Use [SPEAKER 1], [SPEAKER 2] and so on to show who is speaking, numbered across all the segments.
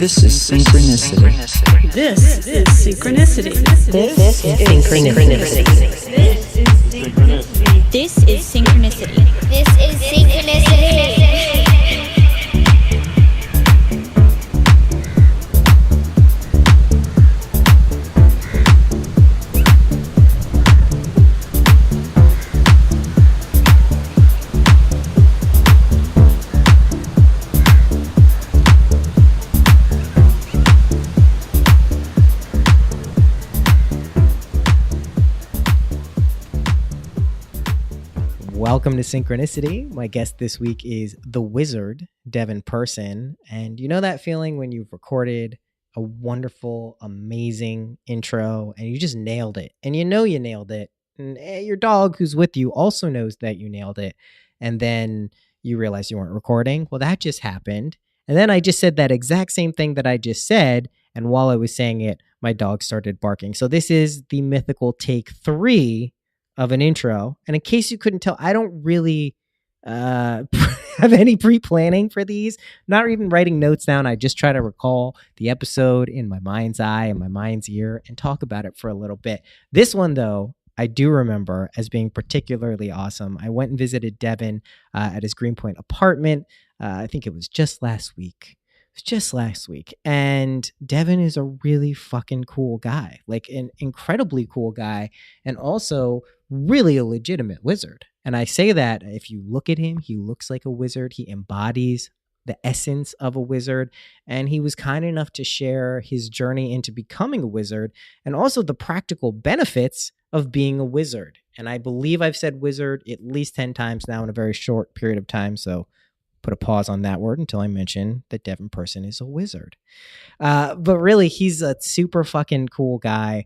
[SPEAKER 1] This is Synchronicity.
[SPEAKER 2] This is Synchronicity.
[SPEAKER 3] This is Synchronicity.
[SPEAKER 4] This is Synchronicity.
[SPEAKER 3] This is Synchronicity.
[SPEAKER 5] Welcome to Synchronicity. My guest this week is the wizard, Devin Person. And you know that feeling when you've recorded a wonderful, amazing intro and you just nailed it. And you know you nailed it. And your dog who's with you also knows that you nailed it. And then you realize you weren't recording. Well, that just happened. And then I just said that exact same thing that I just said. And while I was saying it, my dog started barking. So this is the mythical take 3 of an intro. And in case you couldn't tell, I don't really have any pre-planning for these, not even writing notes down. I just try to recall the episode in my mind's eye and my mind's ear and talk about it for a little bit. This one, though, I do remember as being particularly awesome. I went and visited Devin at his Greenpoint apartment. I think it was just last week. And Devin is a really fucking cool guy, like an incredibly cool guy, and also really a legitimate wizard. And I say that if you look at him, he looks like a wizard. He embodies the essence of a wizard. And he was kind enough to share his journey into becoming a wizard and also the practical benefits of being a wizard. And I believe I've said wizard at least 10 times now in a very short period of time. So put a pause on that word until I mention that Devin Person is a wizard. But really, he's a super fucking cool guy.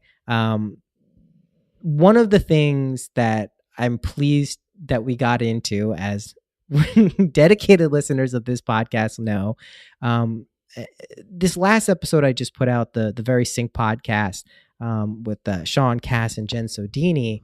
[SPEAKER 5] One of the things that I'm pleased that we got into, as dedicated listeners of this podcast know, this last episode I just put out, the Very Sync podcast with Sean Cass and Jen Sodini,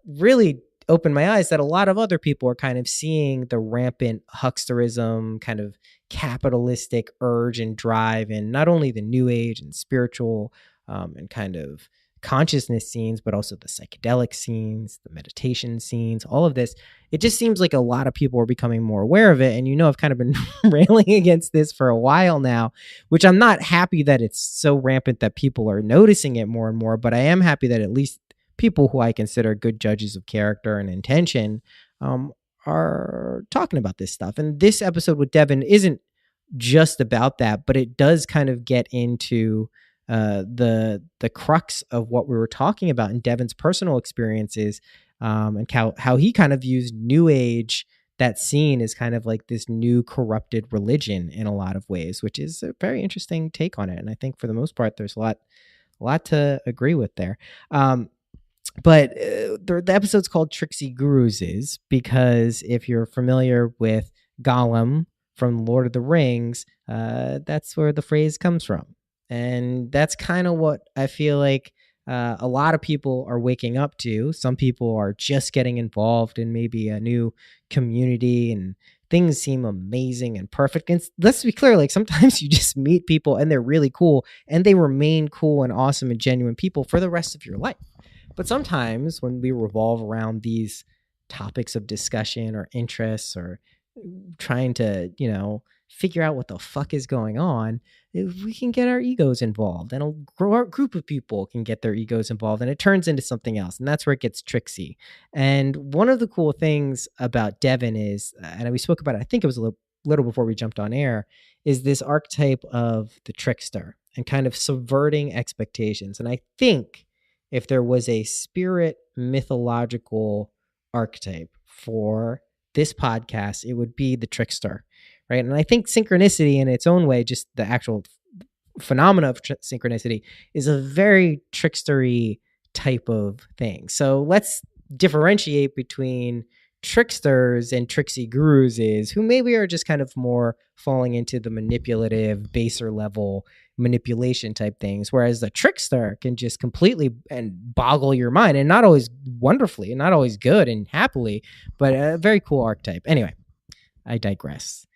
[SPEAKER 5] really opened my eyes that a lot of other people are kind of seeing the rampant hucksterism, kind of capitalistic urge and drive in not only the new age and spiritual and kind of consciousness scenes, but also the psychedelic scenes, the meditation scenes, all of this. It just seems like a lot of people are becoming more aware of it. And, you know, I've kind of been railing against this for a while now, which I'm not happy that it's so rampant that people are noticing it more and more, but I am happy that at least people who I consider good judges of character and intention are talking about this stuff. And this episode with Devin isn't just about that, but it does kind of get into the crux of what we were talking about in Devin's personal experiences, and how he kind of views New Age, that scene, is kind of like this new corrupted religion in a lot of ways, which is a very interesting take on it. And I think for the most part, there's a lot to agree with there. But the episode's called Tricksy, Guruses because if you're familiar with Gollum from Lord of the Rings, that's where the phrase comes from. And that's kind of what I feel like a lot of people are waking up to. Some people are just getting involved in maybe a new community and things seem amazing and perfect. And let's be clear, like sometimes you just meet people and they're really cool and they remain cool and awesome and genuine people for the rest of your life. But sometimes when we revolve around these topics of discussion or interests or trying to, you know, figure out what the fuck is going on, we can get our egos involved, and a group of people can get their egos involved, and it turns into something else. And that's where it gets tricksy. And one of the cool things about Devin is, and we spoke about it, I think it was a little before we jumped on air, is this archetype of the trickster and kind of subverting expectations. And I think if there was a spirit mythological archetype for this podcast, it would be the trickster, right? And I think synchronicity in its own way, just the actual phenomena of synchronicity, is a very trickstery type of thing. So let's differentiate between tricksters and tricksy guruses, who maybe are just kind of more falling into the manipulative, baser level manipulation type things, whereas the trickster can just completely and boggle your mind, and not always wonderfully and not always good and happily, but a very cool archetype. Anyway, I digress.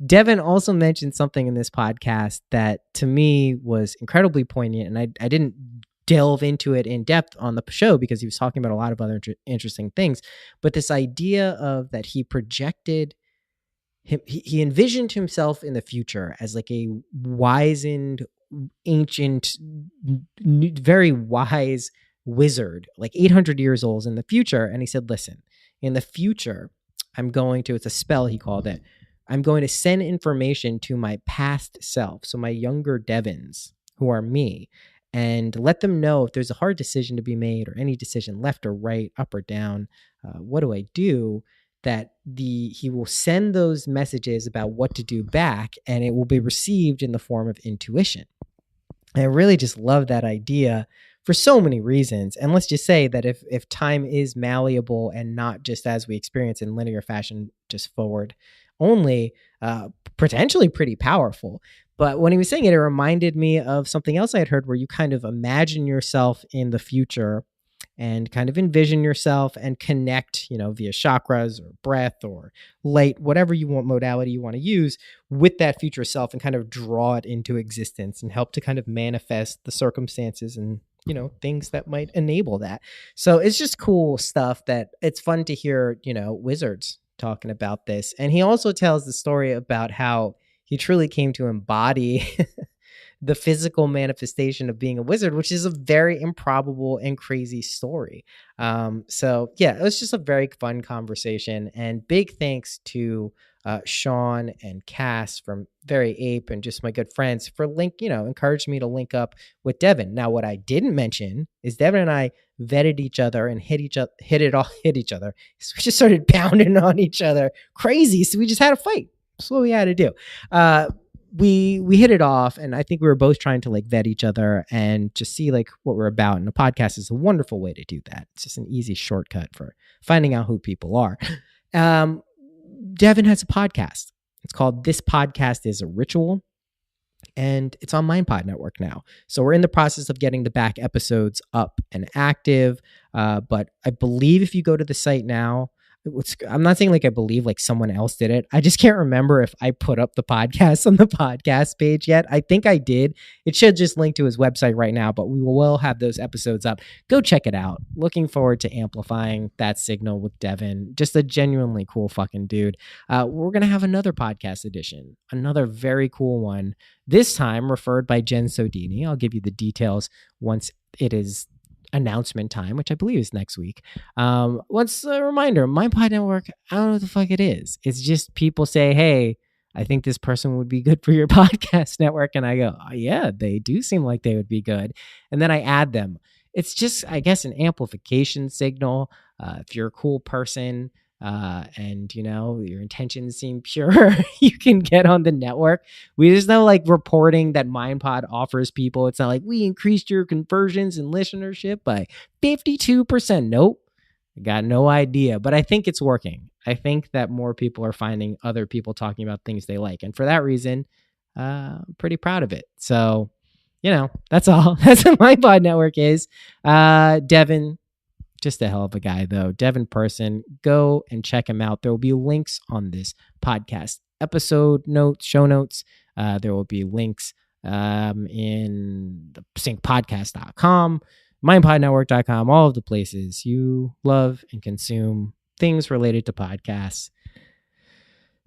[SPEAKER 5] Devin also mentioned something in this podcast that to me was incredibly poignant, and I didn't delve into it in depth on the show because he was talking about a lot of other interesting things. But this idea of that he projected, he envisioned himself in the future as like a wizened, ancient, very wise wizard, like 800 years old in the future. And he said, listen, in the future, it's a spell, he called it. I'm going to send information to my past self, so my younger Devins, who are me, and let them know if there's a hard decision to be made or any decision left or right, up or down. What do I do? That he will send those messages about what to do back, and it will be received in the form of intuition. And I really just love that idea for so many reasons. And let's just say that if time is malleable and not just as we experience in linear fashion, just forward only, potentially pretty powerful. But when he was saying it, it reminded me of something else I had heard where you kind of imagine yourself in the future and kind of envision yourself and connect, via chakras or breath or light, whatever you want, modality you want to use with that future self, and kind of draw it into existence and help to kind of manifest the circumstances and, things that might enable that. So it's just cool stuff that it's fun to hear, wizards talking about this. And he also tells the story about how he truly came to embody the physical manifestation of being a wizard, which is a very improbable and crazy story. So yeah, it was just a very fun conversation, and big thanks to Sean and Cass from Very Ape and just my good friends for encouraged me to link up with Devin. Now, what I didn't mention is Devin and I vetted each other and hit each other. So we just started pounding on each other crazy. So we just had a fight. That's what we had to do. We hit it off, and I think we were both trying to vet each other and just see what we're about. And a podcast is a wonderful way to do that. It's just an easy shortcut for finding out who people are. Devin has a podcast. It's called This Podcast is a Ritual, and it's on MindPod Network now. So we're in the process of getting the back episodes up and active. But I believe if you go to the site now, I'm not saying I believe someone else did it. I just can't remember if I put up the podcast on the podcast page yet. I think I did. It should just link to his website right now, but we will have those episodes up. Go check it out. Looking forward to amplifying that signal with Devin. Just a genuinely cool fucking dude. We're going to have another podcast edition, another very cool one, this time referred by Jen Sodini. I'll give you the details once it is announcement time, which I believe is next week. Once a reminder, MindPod Network, I don't know what the fuck it is. It's just people say, hey, I think this person would be good for your podcast network. And I go, oh, yeah, they do seem like they would be good. And then I add them. It's just, I guess, an amplification signal. If you're a cool person, and your intentions seem pure, you can get on the network. There's no reporting that MindPod offers people. It's not we increased your conversions and listenership by 52%. Nope. I got no idea, but I think it's working. I think that more people are finding other people talking about things they like. And for that reason, I'm pretty proud of it. So, that's all. That's what MindPod Network is. Devin, just a hell of a guy, though. Devin Person, go and check him out. There will be links on this podcast episode notes, show notes. There will be links in the syncpodcast.com, mindpodnetwork.com, all of the places you love and consume things related to podcasts.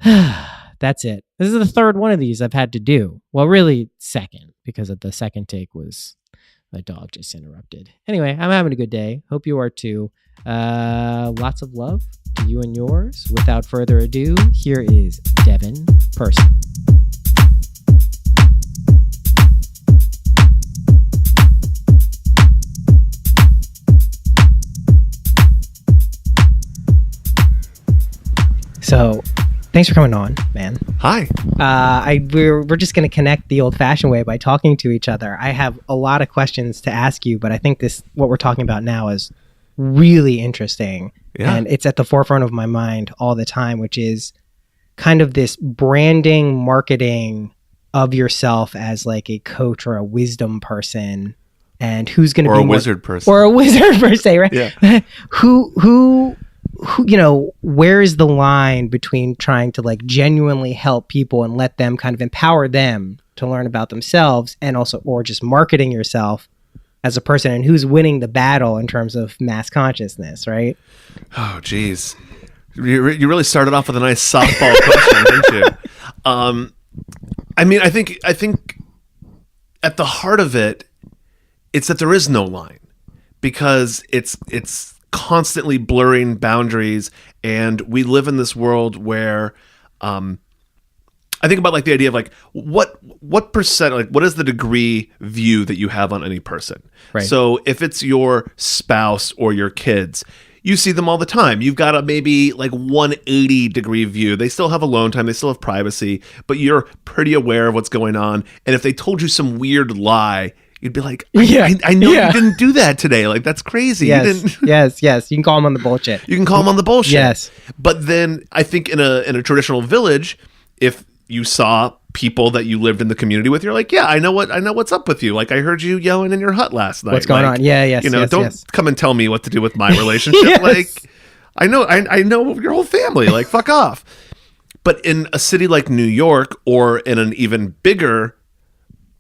[SPEAKER 5] That's it. This is the third one of these I've had to do. Well, really second, because of the second take was... my dog just interrupted. Anyway, I'm having a good day. Hope you are too. Lots of love to you and yours. Without further ado, here is Devin Person. So, thanks for coming on, man.
[SPEAKER 1] Hi.
[SPEAKER 5] We're just going to connect the old-fashioned way by talking to each other. I have a lot of questions to ask you, but I think what we're talking about now is really interesting. Yeah. And it's at the forefront of my mind all the time, which is kind of this branding, marketing of yourself as a coach or a wisdom person, and who's going to be
[SPEAKER 1] a wizard person.
[SPEAKER 5] Or a wizard per se, right?
[SPEAKER 1] Yeah.
[SPEAKER 5] where is the line between trying to like genuinely help people and let them kind of empower them to learn about themselves, and also, or just marketing yourself as a person, and who's winning the battle in terms of mass consciousness, right?
[SPEAKER 1] Oh, geez. You really started off with a nice softball question, didn't you? I mean, I think at the heart of it, it's that there is no line, because it's constantly blurring boundaries, and we live in this world where I think about like the idea of like what percent, like what is the degree view that you have on any person?
[SPEAKER 5] Right.
[SPEAKER 1] So if it's your spouse or your kids, you see them all the time. You've got a maybe like 180 degree view. They still have alone time. They still have privacy, but you're pretty aware of what's going on. And if they told you some weird lie, you'd be like, I know you didn't do that today. Like, that's crazy.
[SPEAKER 5] Yes,
[SPEAKER 1] you didn't.
[SPEAKER 5] yes. You can call them on the bullshit.
[SPEAKER 1] You can call them on the bullshit.
[SPEAKER 5] Yes.
[SPEAKER 1] But then I think in a traditional village, if you saw people that you lived in the community with, you're like, yeah, I know what's up with you. Like, I heard you yelling in your hut last night.
[SPEAKER 5] What's going on? Yeah, yes.
[SPEAKER 1] Don't come and tell me what to do with my relationship.
[SPEAKER 5] Yes.
[SPEAKER 1] Like, I know your whole family. Like, fuck off. But in a city like New York, or in an even bigger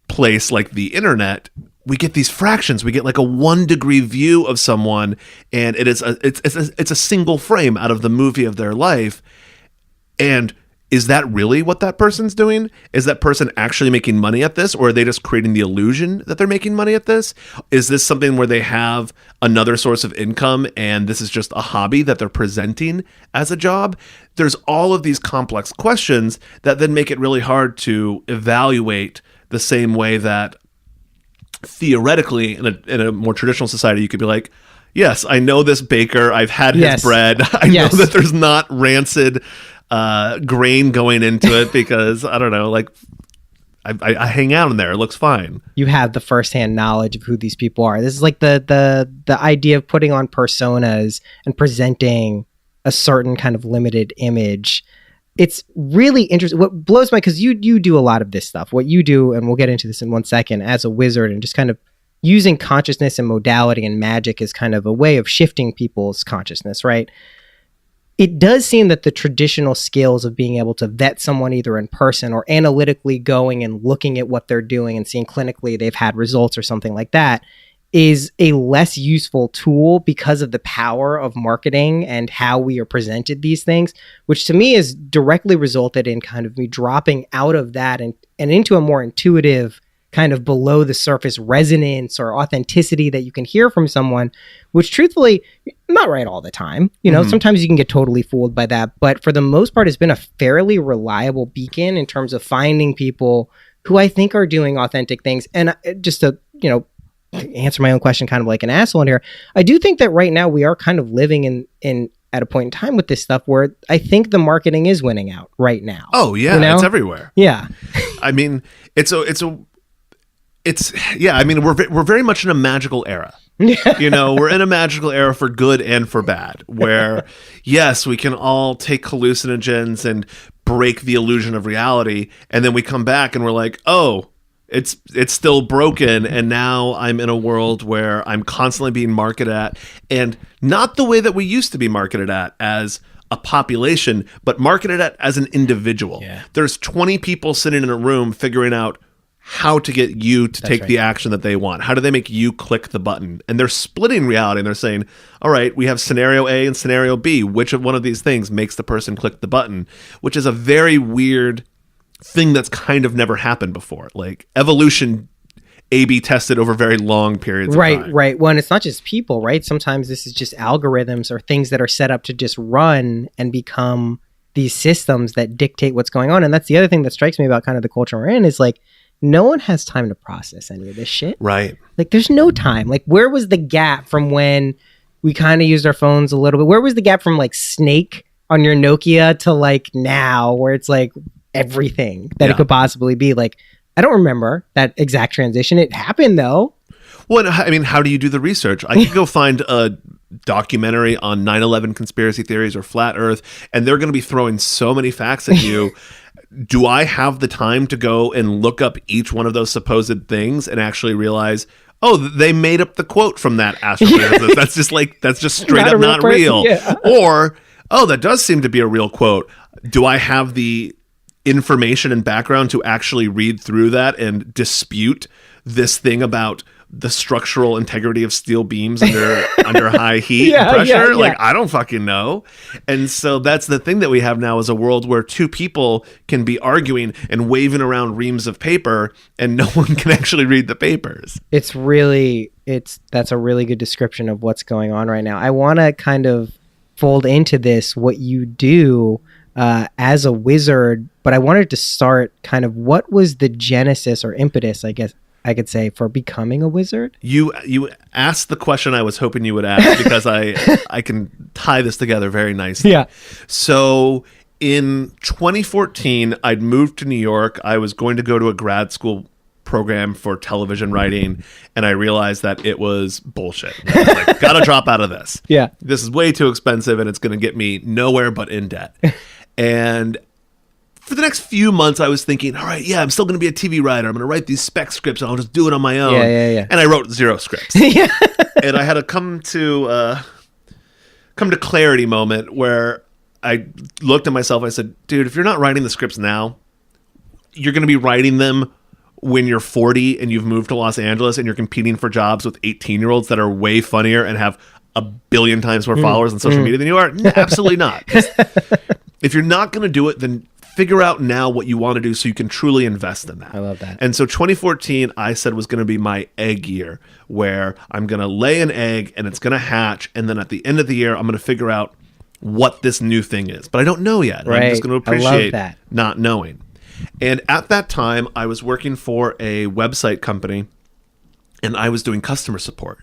[SPEAKER 1] place like the internet, we get these fractions. We get like a 1 degree view of someone, and it's a single frame out of the movie of their life. And is that really what that person's doing? Is that person actually making money at this, or are they just creating the illusion that they're making money at this? Is this something where they have another source of income and this is just a hobby that they're presenting as a job? There's all of these complex questions that then make it really hard to evaluate the same way that theoretically in a more traditional society you could be like, yes, I know this baker, I've had his bread, I know that there's not rancid grain going into it, because I don't know, like I hang out in there, it looks fine. You
[SPEAKER 5] have the firsthand knowledge of who these people are. This is like the idea of putting on personas and presenting a certain kind of limited image. It's really interesting. What blows my, because you do a lot of this stuff. What you do, and we'll get into this in 1 second, as a wizard, and just kind of using consciousness and modality and magic as kind of a way of shifting people's consciousness, right? It does seem that the traditional skills of being able to vet someone either in person or analytically going and looking at what they're doing and seeing clinically they've had results or something like that is a less useful tool because of the power of marketing and how we are presented these things, which to me has directly resulted in kind of me dropping out of that and into a more intuitive kind of below the surface resonance or authenticity that you can hear from someone, which truthfully, not right all the time. Sometimes you can get totally fooled by that. But for the most part, it's been a fairly reliable beacon in terms of finding people who I think are doing authentic things. And just to, answer my own question kind of like an asshole in here, I do think that right now we are kind of living in at a point in time with this stuff where I think the marketing is winning out right now.
[SPEAKER 1] Oh yeah, it's everywhere.
[SPEAKER 5] Yeah.
[SPEAKER 1] I mean, we're very much in a magical era. We're in a magical era for good and for bad, where yes, we can all take hallucinogens and break the illusion of reality, and then we come back and we're like, oh, it's still broken, and now I'm in a world where I'm constantly being marketed at, and not the way that we used to be marketed at as a population, but marketed at as an individual. Yeah. There's 20 people sitting in a room figuring out how to get you to take the action that they want. How do they make you click the button? And they're splitting reality, and they're saying, all right, we have scenario A and scenario B. Which of one of these things makes the person click the button? Which is a very weird thing that's kind of never happened before. Like, evolution A/B tested over very long periods of time.
[SPEAKER 5] Right. Well, and it's not just people, right? Sometimes this is just algorithms or things that are set up to just run and become these systems that dictate what's going on. And that's the other thing that strikes me about kind of the culture we're in, is like, no one has time to process any of this shit.
[SPEAKER 1] Right.
[SPEAKER 5] Like, there's no time. Like, where was the gap from when we kind of used our phones a little bit? Where was the gap from like Snake on your Nokia to like now, where it's like everything that it could possibly be? Like, I don't remember that exact transition. It happened though.
[SPEAKER 1] Well, I mean, how do you do the research? I could go find a documentary on 9/11 conspiracy theories or flat earth, and they're going to be throwing so many facts at you. Do I have the time to go and look up each one of those supposed things and actually realize, oh, they made up the quote from that astrophysicist. That's just straight
[SPEAKER 5] Not a
[SPEAKER 1] up
[SPEAKER 5] real
[SPEAKER 1] not
[SPEAKER 5] person,
[SPEAKER 1] real.
[SPEAKER 5] yeah.
[SPEAKER 1] Or, oh, that does seem to be a real quote. Do I have the information and background to actually read through that and dispute this thing about the structural integrity of steel beams under high heat and pressure? Like, I don't fucking know. And so that's the thing that we have now, is a world where two people can be arguing and waving around reams of paper and no one can actually read the papers.
[SPEAKER 5] That's a really good description of what's going on right now. I want to kind of fold into this what you do as a wizard, but I wanted to start kind of what was the genesis or impetus, I guess I could say, for becoming a wizard.
[SPEAKER 1] You asked the question I was hoping you would ask, because I can tie this together very nicely.
[SPEAKER 5] Yeah.
[SPEAKER 1] So in 2014, I'd moved to New York. I was going to go to a grad school program for television writing, and I realized that it was bullshit. I was like, gotta drop out of this.
[SPEAKER 5] Yeah.
[SPEAKER 1] This is way too expensive, and it's going to get me nowhere but in debt. And for the next few months, I was thinking, all right, yeah, I'm still going to be a TV writer. I'm going to write these spec scripts, and I'll just do it on my own.
[SPEAKER 5] Yeah.
[SPEAKER 1] And I wrote 0 scripts. And I had a come to clarity moment where I looked at myself. I said, dude, if you're not writing the scripts now, you're going to be writing them when you're 40 and you've moved to Los Angeles and you're competing for jobs with 18-year-olds that are way funnier and have a billion times more followers on social media than you are. No, absolutely not. If you're not going to do it, then figure out now what you want to do so you can truly invest in that.
[SPEAKER 5] I love that.
[SPEAKER 1] And so 2014, I said, was going to be my egg year, where I'm going to lay an egg and it's going to hatch. And then at the end of the year, I'm going to figure out what this new thing is. But I don't know yet.
[SPEAKER 5] Right.
[SPEAKER 1] I'm just going to
[SPEAKER 5] I love
[SPEAKER 1] appreciate
[SPEAKER 5] that.
[SPEAKER 1] not knowing. And at that time, I was working for a website company, and I was doing customer support.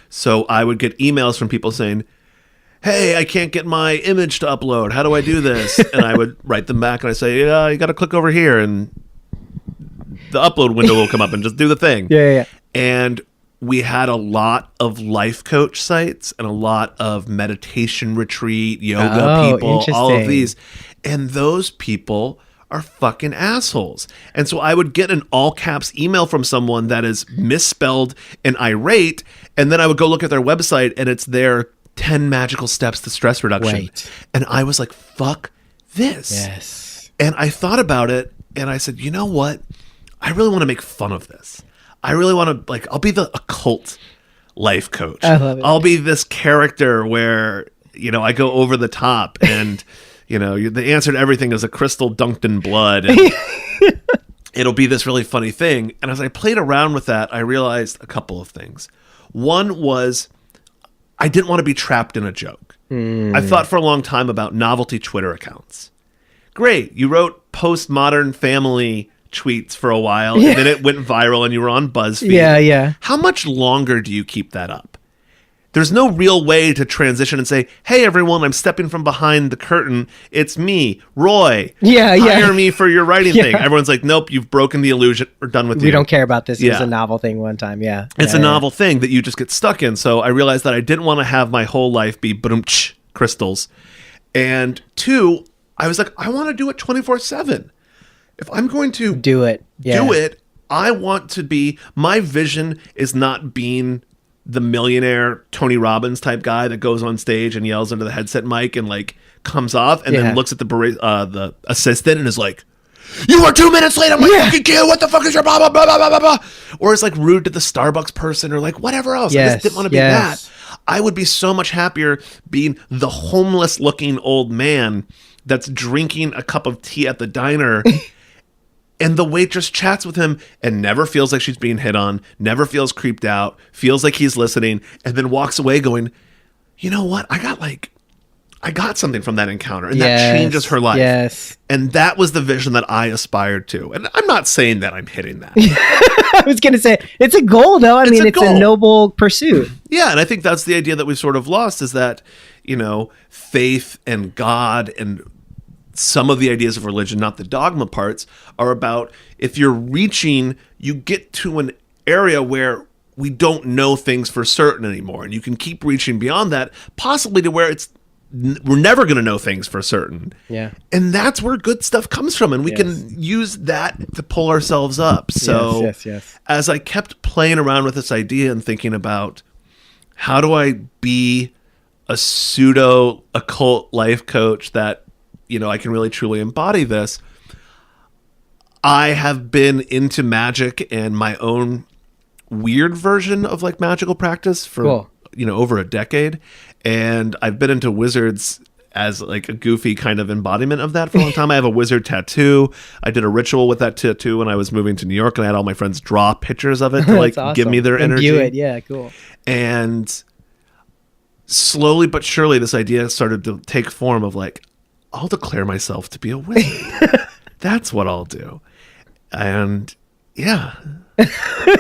[SPEAKER 1] So I would get emails from people saying, hey, I can't get my image to upload. How do I do this? And I would write them back and I say, yeah, you got to click over here and the upload window will come up and just do the thing.
[SPEAKER 5] Yeah.
[SPEAKER 1] And we had a lot of life coach sites and a lot of meditation retreat, yoga people, all of these. And those people are fucking assholes. And so I would get an all caps email from someone that is misspelled and irate. And then I would go look at their website and it's their 10 magical steps to stress reduction.
[SPEAKER 5] Right.
[SPEAKER 1] And I was like, fuck this.
[SPEAKER 5] Yes.
[SPEAKER 1] And I thought about it and I said, you know what? I really want to make fun of this. I really want to, I'll be the occult life coach.
[SPEAKER 5] I love it.
[SPEAKER 1] I'll be this character where, I go over the top and, the answer to everything is a crystal dunked in blood. And it'll be this really funny thing. And as I played around with that, I realized a couple of things. One was, I didn't want to be trapped in a joke. I thought for a long time about novelty Twitter accounts. Great. You wrote postmodern family tweets for a while, and then it went viral and you were on BuzzFeed.
[SPEAKER 5] Yeah.
[SPEAKER 1] How much longer do you keep that up? There's no real way to transition and say, hey, everyone, I'm stepping from behind the curtain. It's me, Roy.
[SPEAKER 5] Yeah.
[SPEAKER 1] Hire me for your writing thing. Everyone's like, nope, you've broken the illusion. We're done with you.
[SPEAKER 5] We don't care about this. It was
[SPEAKER 1] Yeah.
[SPEAKER 5] a novel thing one time. Yeah.
[SPEAKER 1] It's a novel thing that you just get stuck in. So I realized that I didn't want to have my whole life be boom-tsh crystals. And 2, I was like, I want to do it 24/7. If I'm going to
[SPEAKER 5] Do it. Yeah.
[SPEAKER 1] do it, I want to be, my vision is not being the millionaire Tony Robbins type guy that goes on stage and yells into the headset mic and comes off and then looks at the assistant and is like, you were 2 minutes late. I'm like, fucking kid, what the fuck is your blah, blah, blah, blah, blah, blah. Or it's rude to the Starbucks person or whatever else. I just didn't want to be that. I would be so much happier being the homeless looking old man that's drinking a cup of tea at the diner and the waitress chats with him and never feels like she's being hit on, never feels creeped out, feels like he's listening, and then walks away going, you know what? I got something from that encounter, and that changes her life.
[SPEAKER 5] Yes.
[SPEAKER 1] And that was the vision that I aspired to. And I'm not saying that I'm hitting that.
[SPEAKER 5] I was going to say, it's a goal, though. It's a
[SPEAKER 1] goal.
[SPEAKER 5] noble pursuit.
[SPEAKER 1] Yeah, and I think that's the idea that we've sort of lost, is that, faith and God and some of the ideas of religion, not the dogma parts, are about, if you're reaching, you get to an area where we don't know things for certain anymore. And you can keep reaching beyond that, possibly to where it's we're never going to know things for certain.
[SPEAKER 5] Yeah.
[SPEAKER 1] And that's where good stuff comes from. And we
[SPEAKER 5] Yes.
[SPEAKER 1] can use that to pull ourselves up. So
[SPEAKER 5] yes.
[SPEAKER 1] as I kept playing around with this idea and thinking about how do I be a pseudo occult life coach that, I can really truly embody this, I have been into magic and my own weird version of like magical practice for
[SPEAKER 5] Cool.
[SPEAKER 1] Over a decade, and I've been into wizards as like a goofy kind of embodiment of that for a long time. I have a wizard tattoo. I did a ritual with that tattoo when I was moving to New York, and I had all my friends draw pictures of it to like
[SPEAKER 5] That's
[SPEAKER 1] give me
[SPEAKER 5] awesome.
[SPEAKER 1] their energy.
[SPEAKER 5] Imbue it. Yeah, cool.
[SPEAKER 1] And slowly but surely this idea started to take form of like, I'll declare myself to be a wizard. That's what I'll do. And yeah,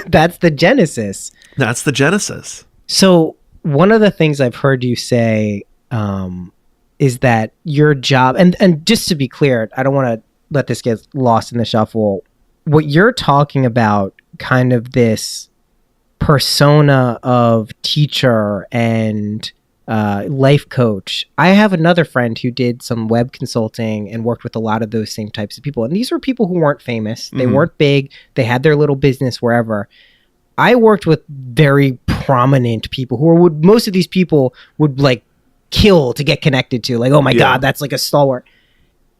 [SPEAKER 5] That's the genesis.
[SPEAKER 1] that's the genesis.
[SPEAKER 5] So one of the things I've heard you say is that your job, and just to be clear, I don't want to let this get lost in the shuffle. What you're talking about, kind of this persona of teacher and life coach. I have another friend who did some web consulting and worked with a lot of those same types of people. And these were people who weren't famous. They weren't big. They had their little business wherever. I worked with very prominent people most of these people would like kill to get connected to. Like, oh my God, that's like a stalwart.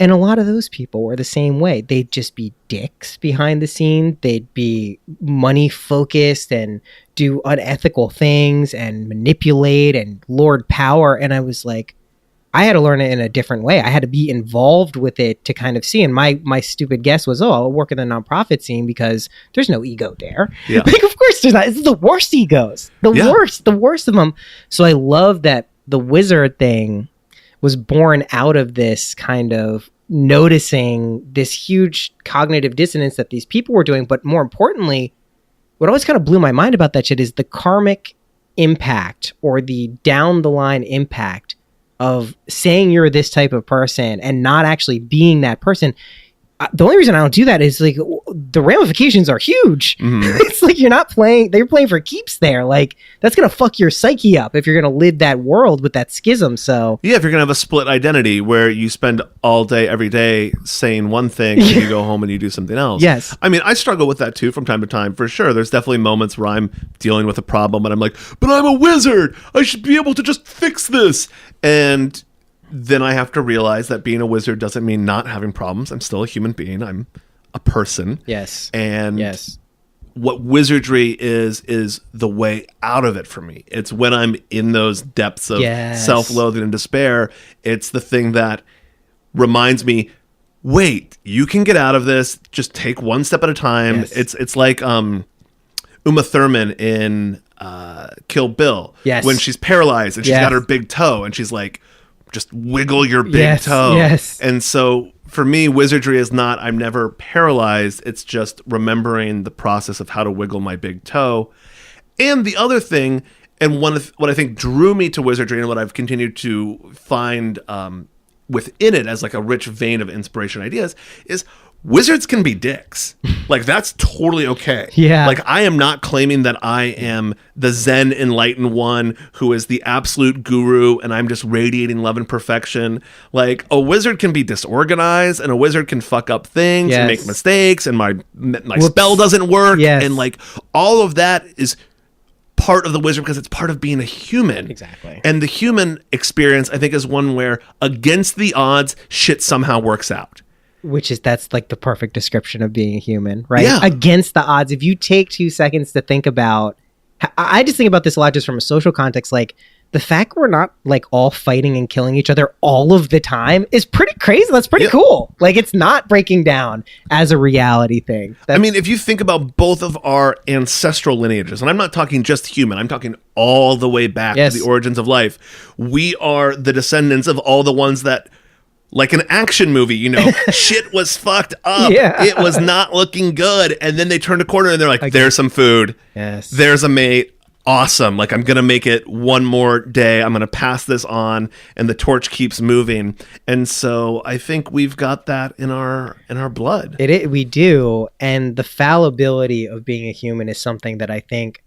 [SPEAKER 5] And a lot of those people were the same way. They'd just be dicks behind the scene. They'd be money focused and do unethical things and manipulate and lord power. And I was like, I had to learn it in a different way. I had to be involved with it to kind of see. And my stupid guess was, I'll work in the nonprofit scene because there's no ego there.
[SPEAKER 1] Yeah.
[SPEAKER 5] Like, of course there's not. It's the worst egos. The worst of them. So I love that the wizard thing was born out of this kind of noticing this huge cognitive dissonance that these people were doing. But more importantly, what always kind of blew my mind about that shit is the karmic impact or the down the line impact of saying you're this type of person and not actually being that person. The only reason I don't do that is like the ramifications are huge. It's like they're playing for keeps there. Like that's going to fuck your psyche up if you're going to live that world with that schism. So
[SPEAKER 1] Yeah, if you're going to have a split identity where you spend all day, every day saying one thing and you go home and you do something else.
[SPEAKER 5] Yes.
[SPEAKER 1] I mean, I struggle with that too from time to time, for sure. There's definitely moments where I'm dealing with a problem and I'm like, but I'm a wizard. I should be able to just fix this. And then I have to realize that being a wizard doesn't mean not having problems. I'm still a human being. I'm a person.
[SPEAKER 5] yes.
[SPEAKER 1] And
[SPEAKER 5] Yes.
[SPEAKER 1] what wizardry is the way out of it for me. It's when I'm in those depths of
[SPEAKER 5] Yes.
[SPEAKER 1] self-loathing and despair. It's the thing that reminds me, wait, you can get out of this. Just take one step at a time.
[SPEAKER 5] Yes.
[SPEAKER 1] It's like Uma Thurman in Kill Bill.
[SPEAKER 5] Yes.
[SPEAKER 1] When she's paralyzed and she's
[SPEAKER 5] Yes.
[SPEAKER 1] got her big toe and she's like, just wiggle your big
[SPEAKER 5] Yes,
[SPEAKER 1] toe.
[SPEAKER 5] yes.
[SPEAKER 1] And so for me, wizardry is not, I'm never paralyzed. It's just remembering the process of how to wiggle my big toe. And the other thing, and what I think drew me to wizardry and what I've continued to find within it as like a rich vein of inspiration ideas is wizards can be dicks. Like that's totally okay.
[SPEAKER 5] Yeah.
[SPEAKER 1] Like I am not claiming that I am the Zen enlightened one who is the absolute guru and I'm just radiating love and perfection. Like a wizard can be disorganized and a wizard can fuck up things and
[SPEAKER 5] Yes.
[SPEAKER 1] make mistakes and my spell doesn't work.
[SPEAKER 5] Yes.
[SPEAKER 1] And like all of that is part of the wizard because it's part of being a human.
[SPEAKER 5] Exactly.
[SPEAKER 1] And the human experience, I think, is one where against the odds, shit somehow works out.
[SPEAKER 5] That's like the perfect description of being a human, right?
[SPEAKER 1] Yeah.
[SPEAKER 5] Against the odds. If you take 2 seconds to think about, I just think about this a lot just from a social context, like the fact we're not like all fighting and killing each other all of the time is pretty crazy. That's pretty cool. Like it's not breaking down as a reality thing.
[SPEAKER 1] I mean, if you think about both of our ancestral lineages, and I'm not talking just human, I'm talking all the way back
[SPEAKER 5] Yes.
[SPEAKER 1] to the origins of life, we are the descendants of all the ones that, like an action movie, shit was fucked up.
[SPEAKER 5] Yeah.
[SPEAKER 1] It was not looking good. And then they turned a corner and they're like,
[SPEAKER 5] Okay.
[SPEAKER 1] there's some food.
[SPEAKER 5] Yes.
[SPEAKER 1] There's a mate. Awesome. Like I'm going to make it one more day. I'm going to pass this on and the torch keeps moving. And so I think we've got that in our blood.
[SPEAKER 5] We do. And the fallibility of being a human is something that I think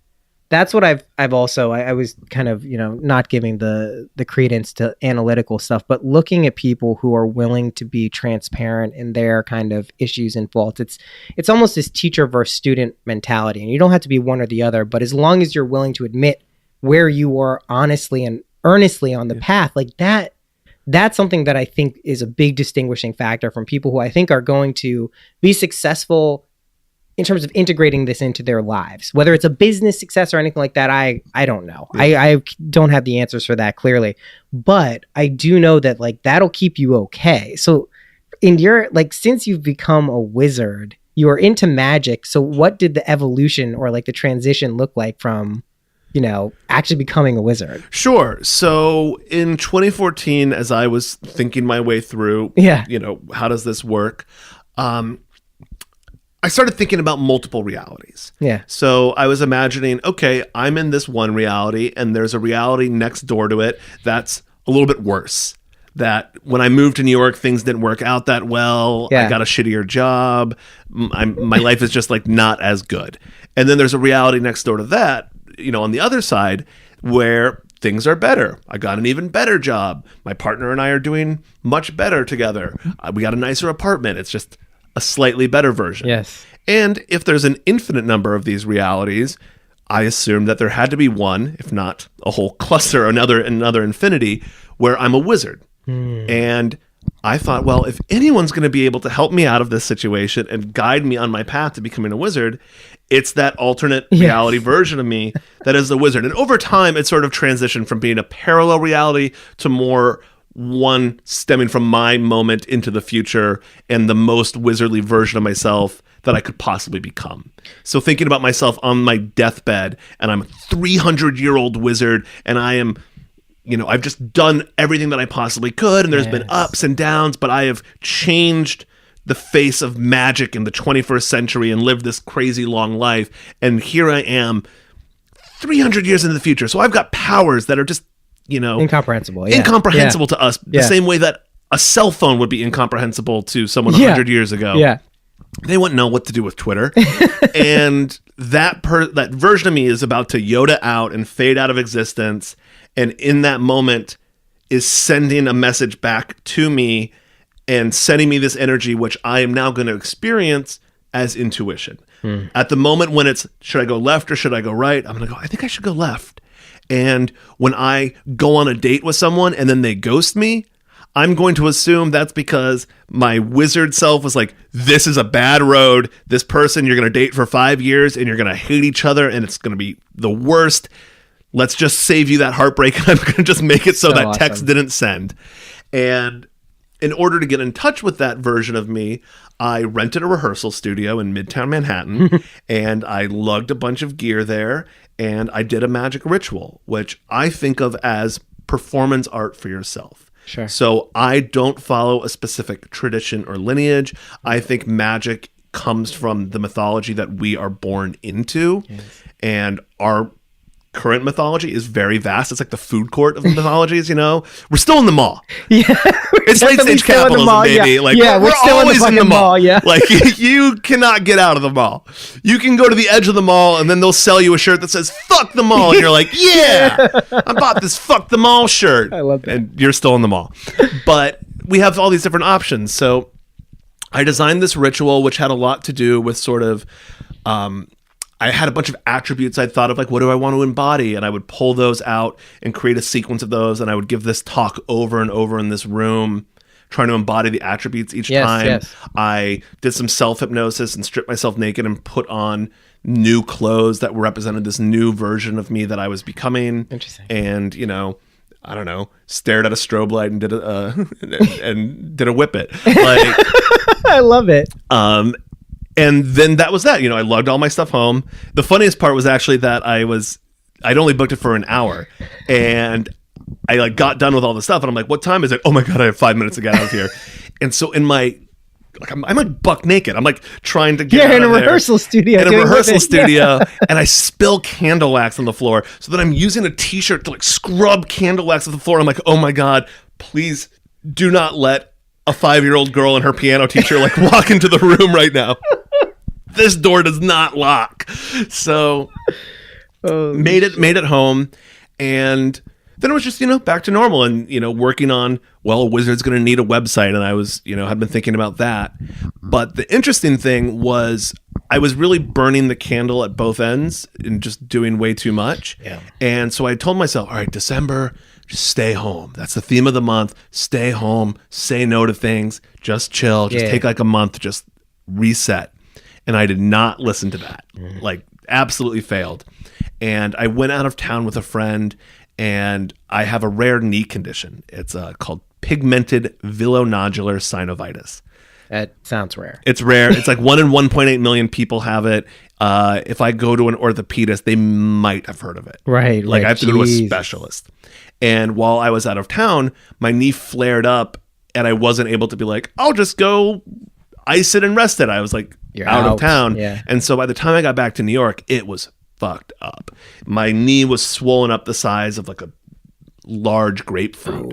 [SPEAKER 5] that's what I've also, I was kind of, not giving the credence to analytical stuff, but looking at people who are willing to be transparent in their kind of issues and faults. It's almost this teacher versus student mentality, and you don't have to be one or the other, but as long as you're willing to admit where you are honestly and earnestly on the path, like that's something that I think is a big distinguishing factor from people who I think are going to be successful in terms of integrating this into their lives, whether it's a business success or anything like that. I don't know. Yeah. I don't have the answers for that clearly, but I do know that like that'll keep you okay. So in your, like, since you've become a wizard, you are into magic. So what did the evolution or like the transition look like from, actually becoming a wizard?
[SPEAKER 1] Sure. So in 2014, as I was thinking my way through, how does this work? I started thinking about multiple realities.
[SPEAKER 5] Yeah.
[SPEAKER 1] So I was imagining, okay, I'm in this one reality and there's a reality next door to it that's a little bit worse. That when I moved to New York, things didn't work out that well. Yeah. I got a shittier job. My life is just like not as good. And then there's a reality next door to that, on the other side where things are better. I got an even better job. My partner and I are doing much better together. We got a nicer apartment. It's just a slightly better version.
[SPEAKER 5] Yes.
[SPEAKER 1] And if there's an infinite number of these realities, I assumed that there had to be one, if not a whole cluster, another infinity, where I'm a wizard. And I thought, well, if anyone's going to be able to help me out of this situation and guide me on my path to becoming a wizard, it's that alternate reality version of me that is the wizard. And over time, it sort of transitioned from being a parallel reality to more one stemming from my moment into the future and the most wizardly version of myself that I could possibly become. So thinking about myself on my deathbed, and I'm a 300-year-old wizard, and I am, I've just done everything that I possibly could, and there's been ups and downs, but I have changed the face of magic in the 21st century and lived this crazy long life. And here I am 300 years into the future. So I've got powers that are just,
[SPEAKER 5] incomprehensible
[SPEAKER 1] to us, the same way that a cell phone would be incomprehensible to someone 100 years ago.
[SPEAKER 5] Yeah.
[SPEAKER 1] They wouldn't know what to do with Twitter. And that version of me is about to Yoda out and fade out of existence. And in that moment is sending a message back to me and sending me this energy, which I am now going to experience as intuition. At the moment when it's, should I go left or should I go right? I'm going to go, I think I should go left. And when I go on a date with someone and then they ghost me, I'm going to assume that's because my wizard self was like, this is a bad road. This person you're going to date for 5 years and you're going to hate each other and it's going to be the worst. Let's just save you that heartbreak. And I'm going to just make it so that awesome. Text didn't send. And in order to get in touch with that version of me, I rented a rehearsal studio in Midtown Manhattan and I lugged a bunch of gear there and I did a magic ritual, which I think of as performance art for yourself.
[SPEAKER 5] Sure.
[SPEAKER 1] So I don't follow a specific tradition or lineage. I think magic comes from the mythology that we are born into. Yes. And our current mythology is very vast. It's like the food court of mythologies, We're still in the mall. Yeah. It's late stage capitalism, baby. We're still always in the mall. Yeah. Like you cannot get out of the mall. You can go to the edge of the mall and then they'll sell you a shirt that says fuck the mall. And you're like, yeah, I bought this fuck the mall shirt.
[SPEAKER 5] I love that.
[SPEAKER 1] And you're still in the mall. But we have all these different options. So I designed this ritual, which had a lot to do with sort of, I had a bunch of attributes I'd thought of, like, what do I want to embody? And I would pull those out and create a sequence of those. And I would give this talk over and over in this room, trying to embody the attributes each time. Yes. I did some self-hypnosis and stripped myself naked and put on new clothes that represented this new version of me that I was becoming.
[SPEAKER 5] Interesting.
[SPEAKER 1] And, I don't know, stared at a strobe light and did a whip it. Like,
[SPEAKER 5] I love it.
[SPEAKER 1] And then that was that. I lugged all my stuff home. The funniest part was actually that I'd only booked it for an hour, and I got done with all the stuff, and I'm like, "What time is it?" Oh my god, I have 5 minutes to get out of here. And so I'm like buck naked. I'm like trying to get out
[SPEAKER 5] in
[SPEAKER 1] of
[SPEAKER 5] a rehearsal studio.
[SPEAKER 1] In a rehearsal studio, and I spill candle wax on the floor. So then I'm using a t-shirt to scrub candle wax off the floor. I'm like, "Oh my god, please do not let a 5-year-old girl and her piano teacher walk into the room right now. This door does not lock." So made it home, and then it was just, back to normal and, working on, well, Wizard's going to need a website. And I was, had been thinking about that. But the interesting thing was I was really burning the candle at both ends and just doing way too much.
[SPEAKER 5] Yeah.
[SPEAKER 1] And so I told myself, all right, December, just stay home. That's the theme of the month. Stay home, say no to things, just chill, just take like a month, just reset. And I did not listen to that. Like, absolutely failed. And I went out of town with a friend, and I have a rare knee condition. It's called pigmented villonodular synovitis.
[SPEAKER 5] That sounds rare.
[SPEAKER 1] It's rare. It's like 1 in 1.8 million people have it. If I go to an orthopedist, they might have heard of it.
[SPEAKER 5] Right.
[SPEAKER 1] Like I have to go to a specialist. And while I was out of town, my knee flared up, and I wasn't able to be like, I'll just go ice it and rest it. I was like,
[SPEAKER 5] You're
[SPEAKER 1] out of town.
[SPEAKER 5] Yeah.
[SPEAKER 1] And so by the time I got back to New York, it was fucked up. My knee was swollen up the size of like a large grapefruit.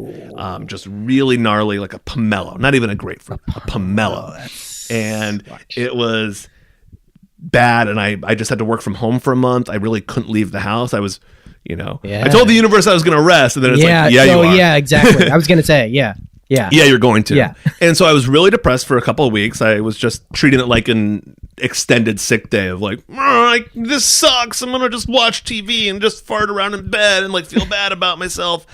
[SPEAKER 1] Just really gnarly, like a pomelo. Not even a grapefruit, a pomelo. And it was bad, and I just had to work from home for a month. I really couldn't leave the house. I was, I told the universe I was going to rest, and then it's like, you are.
[SPEAKER 5] Yeah, exactly. I was going to say, yeah,
[SPEAKER 1] you're going to.
[SPEAKER 5] Yeah.
[SPEAKER 1] And so I was really depressed for a couple of weeks. I was just treating it like an extended sick day of like, this sucks. I'm going to just watch TV and just fart around in bed and like feel bad about myself.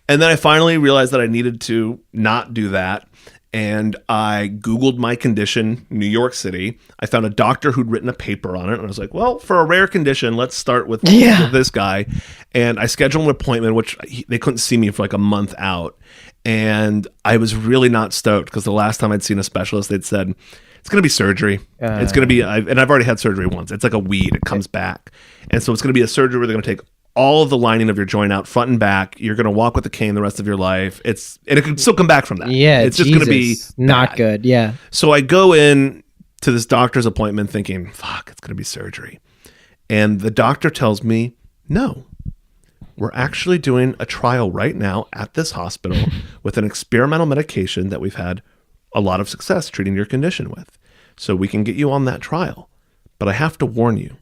[SPEAKER 1] And then I finally realized that I needed to not do that. And I Googled my condition, New York City. I found a doctor who'd written a paper on it. And I was like, well, for a rare condition, let's start with this guy. And I scheduled an appointment, which they couldn't see me for like a month out. And I was really not stoked because the last time I'd seen a specialist, they'd said, it's going to be surgery. It's going to be, and I've already had surgery once. It's like a weed. It comes back. And so it's going to be a surgery where they're going to take all of the lining of your joint out front and back. You're going to walk with a cane the rest of your life. And it can still come back from that.
[SPEAKER 5] Yeah.
[SPEAKER 1] It's just going to be
[SPEAKER 5] not
[SPEAKER 1] bad.
[SPEAKER 5] good. Yeah.
[SPEAKER 1] So I go in to this doctor's appointment thinking, fuck, it's going to be surgery. And the doctor tells me, no, we're actually doing a trial right now at this hospital with an experimental medication that we've had a lot of success treating your condition with. So we can get you on that trial. But I have to warn you,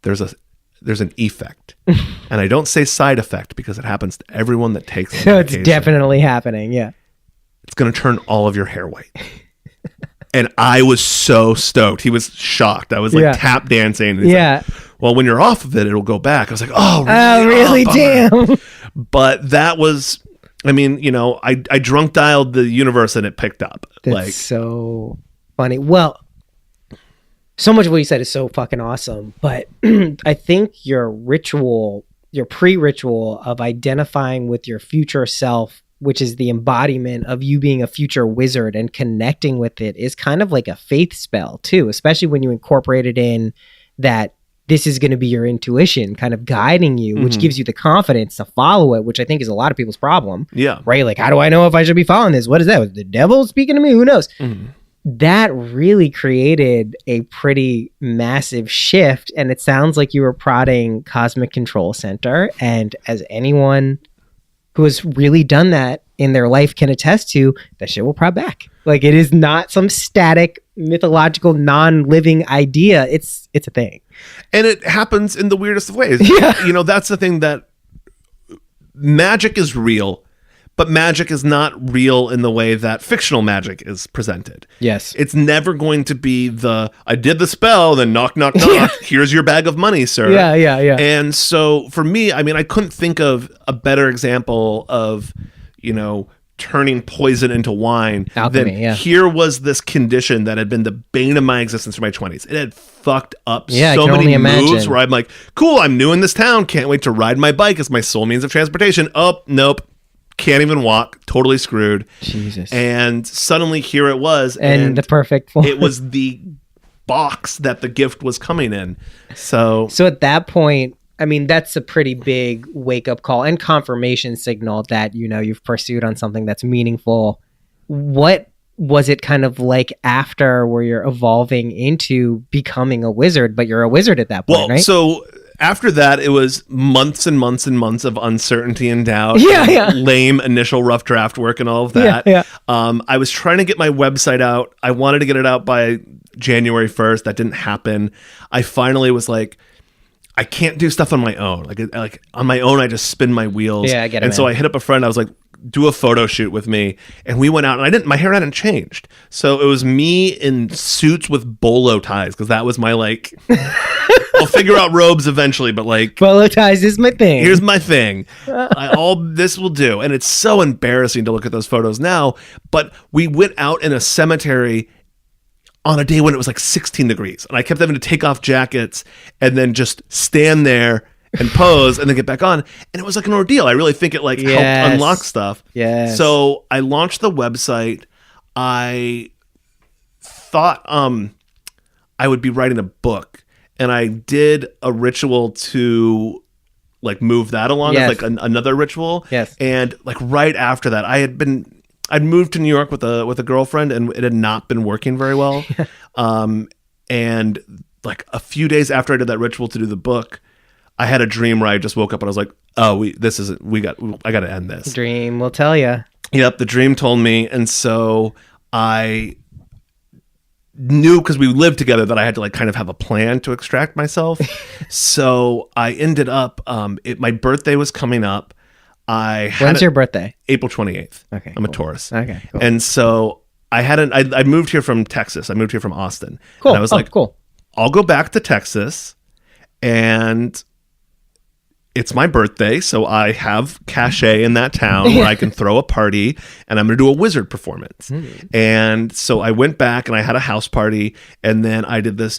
[SPEAKER 1] there's an effect. And I don't say side effect because it happens to everyone that takes it.
[SPEAKER 5] So it's definitely happening. Yeah.
[SPEAKER 1] It's going to turn all of your hair white. And I was so stoked. He was shocked. I was like tap dancing. And he's like, well, when you're off of it, it'll go back. I was like, oh, really?
[SPEAKER 5] Damn.
[SPEAKER 1] But that was, I mean, I drunk dialed the universe and it picked up.
[SPEAKER 5] That's so funny. Well, so much of what you said is so fucking awesome. But I think your pre-ritual of identifying with your future self, which is the embodiment of you being a future wizard and connecting with it, is kind of like a faith spell too, especially when you incorporate it in that this is going to be your intuition kind of guiding you, which gives you the confidence to follow it, which I think is a lot of people's problem.
[SPEAKER 1] Yeah.
[SPEAKER 5] Right? Like, how do I know if I should be following this? What is that? Was the devil speaking to me? Who knows? That really created a pretty massive shift. And it sounds like you were prodding Cosmic Control Center. And as anyone who has really done that in their life can attest to, that shit will prod back. Like, it is not some static, mythological, non-living idea. It's a thing.
[SPEAKER 1] And it happens in the weirdest of ways.
[SPEAKER 5] Yeah.
[SPEAKER 1] That's the thing, that magic is real, but magic is not real in the way that fictional magic is presented.
[SPEAKER 5] Yes.
[SPEAKER 1] It's never going to be I did the spell, then knock, knock, knock. Here's your bag of money, sir.
[SPEAKER 5] Yeah.
[SPEAKER 1] And so for me, I mean, I couldn't think of a better example of, turning poison into wine.
[SPEAKER 5] Alchemy,
[SPEAKER 1] then here was this condition that had been the bane of my existence for my 20s. It had fucked up so many moves where I'm like, cool, I'm new in this town. Can't wait to ride my bike as my sole means of transportation. Oh, nope. Can't even walk. Totally screwed.
[SPEAKER 5] Jesus.
[SPEAKER 1] And suddenly here it was.
[SPEAKER 5] And the perfect form.
[SPEAKER 1] It was the box that the gift was coming in. So
[SPEAKER 5] at that point, I mean, that's a pretty big wake-up call and confirmation signal that, you've pursued on something that's meaningful. What was it kind of like after, where you're evolving into becoming a wizard, but you're a wizard at that point, right?
[SPEAKER 1] So after that, it was months and months and months of uncertainty and doubt. Lame initial rough draft work and all of that. I was trying to get my website out. I wanted to get it out by January 1st. That didn't happen. I finally was like, I can't do stuff on my own. Like on my own, I just spin my wheels.
[SPEAKER 5] Yeah, I get it,
[SPEAKER 1] And so
[SPEAKER 5] man.
[SPEAKER 1] I hit up a friend. I was like, do a photo shoot with me. And we went out and my hair hadn't changed. So it was me in suits with bolo ties. Cause that was my like, I'll figure out robes eventually, but like,
[SPEAKER 5] Bolo ties is my thing.
[SPEAKER 1] here's my thing. All this will do. And it's so embarrassing to look at those photos now. But we went out in a cemetery on a day when it was like 16 degrees. And I kept having to take off jackets and then just stand there and pose and then get back on. And it was like an ordeal. I really think it like helped unlock stuff.
[SPEAKER 5] Yes.
[SPEAKER 1] So I launched the website. I thought I would be writing a book. And I did a ritual to like move that along as like another ritual.
[SPEAKER 5] Yes.
[SPEAKER 1] And like right after that, I'd moved to New York with a girlfriend, and it had not been working very well. And like a few days after I did that ritual to do the book, I had a dream where I just woke up and I was like, "Oh, I got to end this."
[SPEAKER 5] Dream will tell you.
[SPEAKER 1] Yep, the dream told me, and so I knew because we lived together that I had to like kind of have a plan to extract myself. So I ended up. My birthday was coming up.
[SPEAKER 5] When's your birthday?
[SPEAKER 1] April 28th.
[SPEAKER 5] Okay,
[SPEAKER 1] I'm a
[SPEAKER 5] cool.
[SPEAKER 1] Taurus.
[SPEAKER 5] Okay, cool.
[SPEAKER 1] And so I moved here from Texas. I moved here from Austin.
[SPEAKER 5] Cool.
[SPEAKER 1] And I was like,
[SPEAKER 5] cool.
[SPEAKER 1] I'll go back to Texas, and it's my birthday, so I have cachet in that town where I can throw a party, and I'm going to do a wizard performance. And so I went back and I had a house party, and then I did this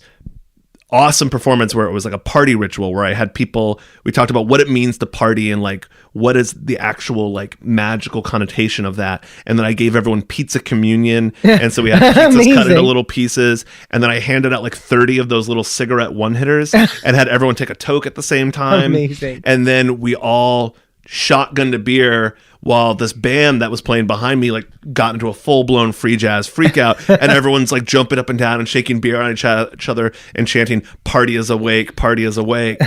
[SPEAKER 1] awesome performance where it was like a party ritual where I had people, we talked about what it means to party and like what is the actual like magical connotation of that. And then I gave everyone pizza communion. And so we had pizzas cut into little pieces. And then I handed out like 30 of those little cigarette one hitters and had everyone take a toke at the same time.
[SPEAKER 5] Amazing.
[SPEAKER 1] And then we all shotgunned a beer while this band that was playing behind me like got into a full-blown free jazz freak out, and everyone's like jumping up and down and shaking beer on each other and chanting "Party is awake, party is awake."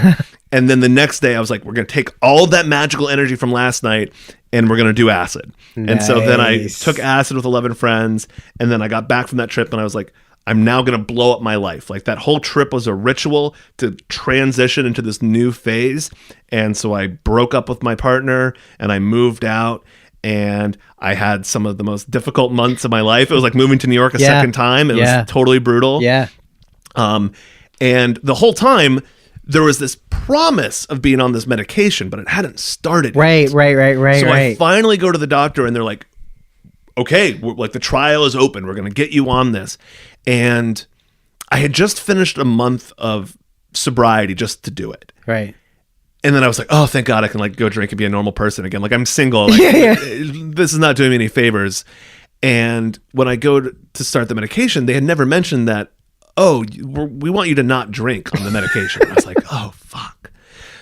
[SPEAKER 1] And then the next day I was like, we're going to take all of that magical energy from last night and we're going to do acid. And so then I took acid with 11 friends, and then I got back from that trip and I was like, I'm now going to blow up my life. Like that whole trip was a ritual to transition into this new phase. And so I broke up with my partner and I moved out, and I had some of the most difficult months of my life. It was like moving to New York a second time. It was totally brutal.
[SPEAKER 5] Yeah.
[SPEAKER 1] And the whole time there was this promise of being on this medication, but it hadn't started.
[SPEAKER 5] Right.
[SPEAKER 1] So I finally go to the doctor and they're like, okay, like the trial is open. We're going to get you on this. And I had just finished a month of sobriety just to do it.
[SPEAKER 5] Right.
[SPEAKER 1] And then I was like, oh, thank God I can like go drink and be a normal person again. Like I'm single. Like, this is not doing me any favors. And when I go to start the medication, they had never mentioned that, oh, we want you to not drink on the medication. I was like, oh, fuck.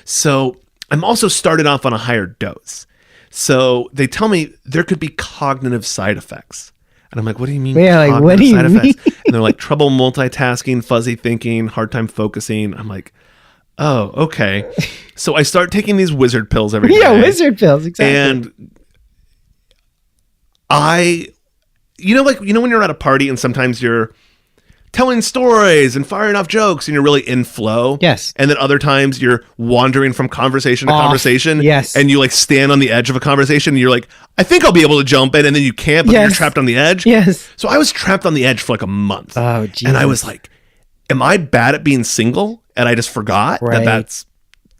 [SPEAKER 1] So I'm also started off on a higher dose. So they tell me there could be cognitive side effects. And I'm like, what do you mean?
[SPEAKER 5] Yeah, like, what do you mean?
[SPEAKER 1] And they're like trouble multitasking, fuzzy thinking, hard time focusing. I'm like, oh, okay. So I start taking these wizard pills every day.
[SPEAKER 5] Yeah, wizard pills, exactly.
[SPEAKER 1] And when you're at a party and sometimes you're telling stories and firing off jokes and you're really in flow.
[SPEAKER 5] Yes.
[SPEAKER 1] And then other times you're wandering from conversation to conversation.
[SPEAKER 5] Yes.
[SPEAKER 1] And you like stand on the edge of a conversation and you're like, I think I'll be able to jump in, and then you can't, but you're trapped on the edge.
[SPEAKER 5] Yes.
[SPEAKER 1] So I was trapped on the edge for like a month.
[SPEAKER 5] Oh, Jesus.
[SPEAKER 1] And I was like, am I bad at being single? And I just forgot that that's,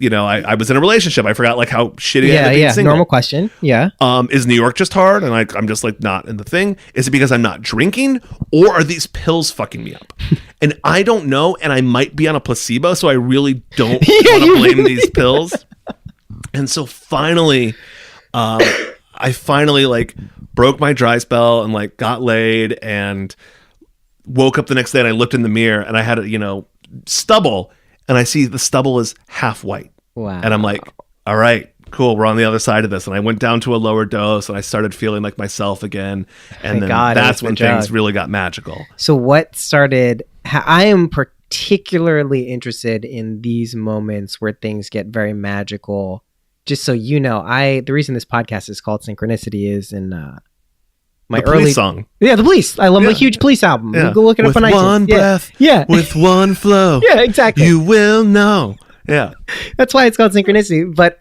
[SPEAKER 1] I was in a relationship. I forgot like how shitty I am at being single.
[SPEAKER 5] Normal question. Yeah.
[SPEAKER 1] Is New York just hard? And I'm just like not in the thing. Is it because I'm not drinking, or are these pills fucking me up? And I don't know. And I might be on a placebo, so I really don't want to blame these pills. And so finally, I finally like broke my dry spell and like got laid and woke up the next day and I looked in the mirror and I had stubble, and I see the stubble is half white.
[SPEAKER 5] Wow.
[SPEAKER 1] And I'm like, all right, cool. We're on the other side of this. And I went down to a lower dose and I started feeling like myself again. And that's when things really got magical.
[SPEAKER 5] So what started, I am particularly interested in these moments where things get very magical. Just so you know, the reason this podcast is called Synchronicity is in my
[SPEAKER 1] the
[SPEAKER 5] early
[SPEAKER 1] Police song.
[SPEAKER 5] Yeah, the Police. I love a huge Police album.
[SPEAKER 1] Yeah.
[SPEAKER 5] Go look it up on iTunes.
[SPEAKER 1] With one breath.
[SPEAKER 5] Yeah.
[SPEAKER 1] With one flow.
[SPEAKER 5] Yeah, exactly.
[SPEAKER 1] You will know Yeah.
[SPEAKER 5] That's why it's called synchronicity. But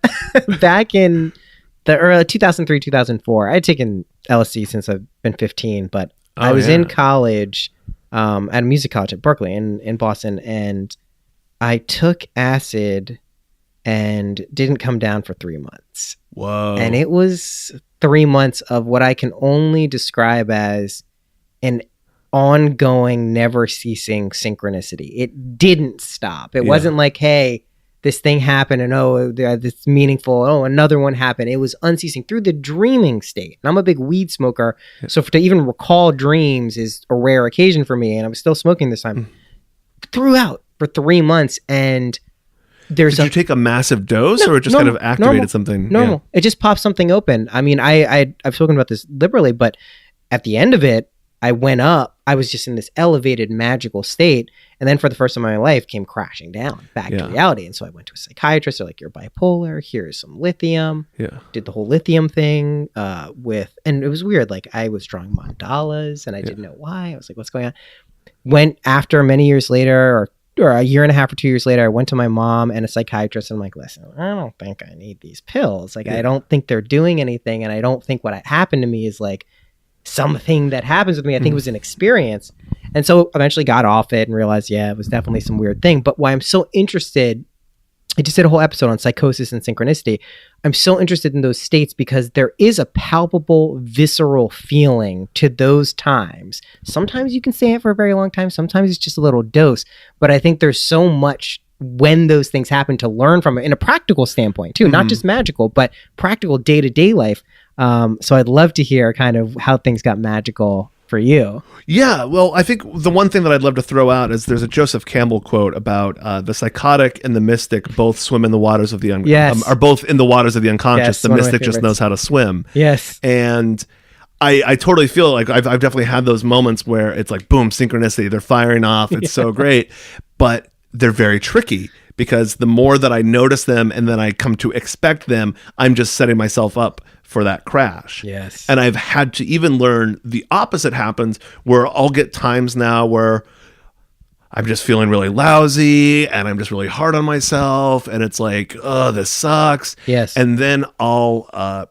[SPEAKER 5] back in the early 2003, 2004, I had taken LSD since I've been 15, but I was in college at a music college at Berkeley in Boston, and I took acid and didn't come down for 3 months.
[SPEAKER 1] Whoa.
[SPEAKER 5] And it was 3 months of what I can only describe as an ongoing, never ceasing synchronicity. It didn't stop. It wasn't like, hey, this thing happened and it's meaningful. Oh, another one happened. It was unceasing through the dreaming state. And I'm a big weed smoker. So to even recall dreams is a rare occasion for me. And I was still smoking this time throughout for 3 months. And did
[SPEAKER 1] you take a massive dose or it just kind of activated something?
[SPEAKER 5] Normal. Yeah. It just popped something open. I mean, I've spoken about this liberally, but at the end of it, I went up. I was just in this elevated magical state. And then for the first time in my life came crashing down back to reality. And so I went to a psychiatrist. They're like, you're bipolar. Here's some lithium. Yeah. Did the whole lithium thing and it was weird. Like I was drawing mandalas and I didn't know why. I was like, what's going on? Went after many years later or a year and a half or 2 years later, I went to my mom and a psychiatrist and I'm like, listen, I don't think I need these pills. Like, I don't think they're doing anything. And I don't think what happened to me is like something that happens with me. I think it was an experience. And so eventually got off it and realized, it was definitely some weird thing. But why I'm so interested, I just did a whole episode on psychosis and synchronicity. I'm so interested in those states because there is a palpable, visceral feeling to those times. Sometimes you can stay in it for a very long time. Sometimes it's just a little dose. But I think there's so much when those things happen to learn from it in a practical standpoint too, not just magical, but practical day-to-day life. So I'd love to hear kind of how things got magical for you.
[SPEAKER 1] Yeah, well, I think the one thing that I'd love to throw out is there's a Joseph Campbell quote about the psychotic and the mystic both swim in the waters of the are both in the waters of the unconscious.
[SPEAKER 5] Yes,
[SPEAKER 1] the mystic just knows how to swim.
[SPEAKER 5] Yes,
[SPEAKER 1] and I totally feel like I've definitely had those moments where it's like boom, synchronicity. They're firing off. It's so great, but they're very tricky. Because the more that I notice them and then I come to expect them, I'm just setting myself up for that crash.
[SPEAKER 5] Yes.
[SPEAKER 1] And I've had to even learn the opposite happens where I'll get times now where I'm just feeling really lousy and I'm just really hard on myself. And it's like, oh, this sucks.
[SPEAKER 5] Yes.
[SPEAKER 1] And then I'll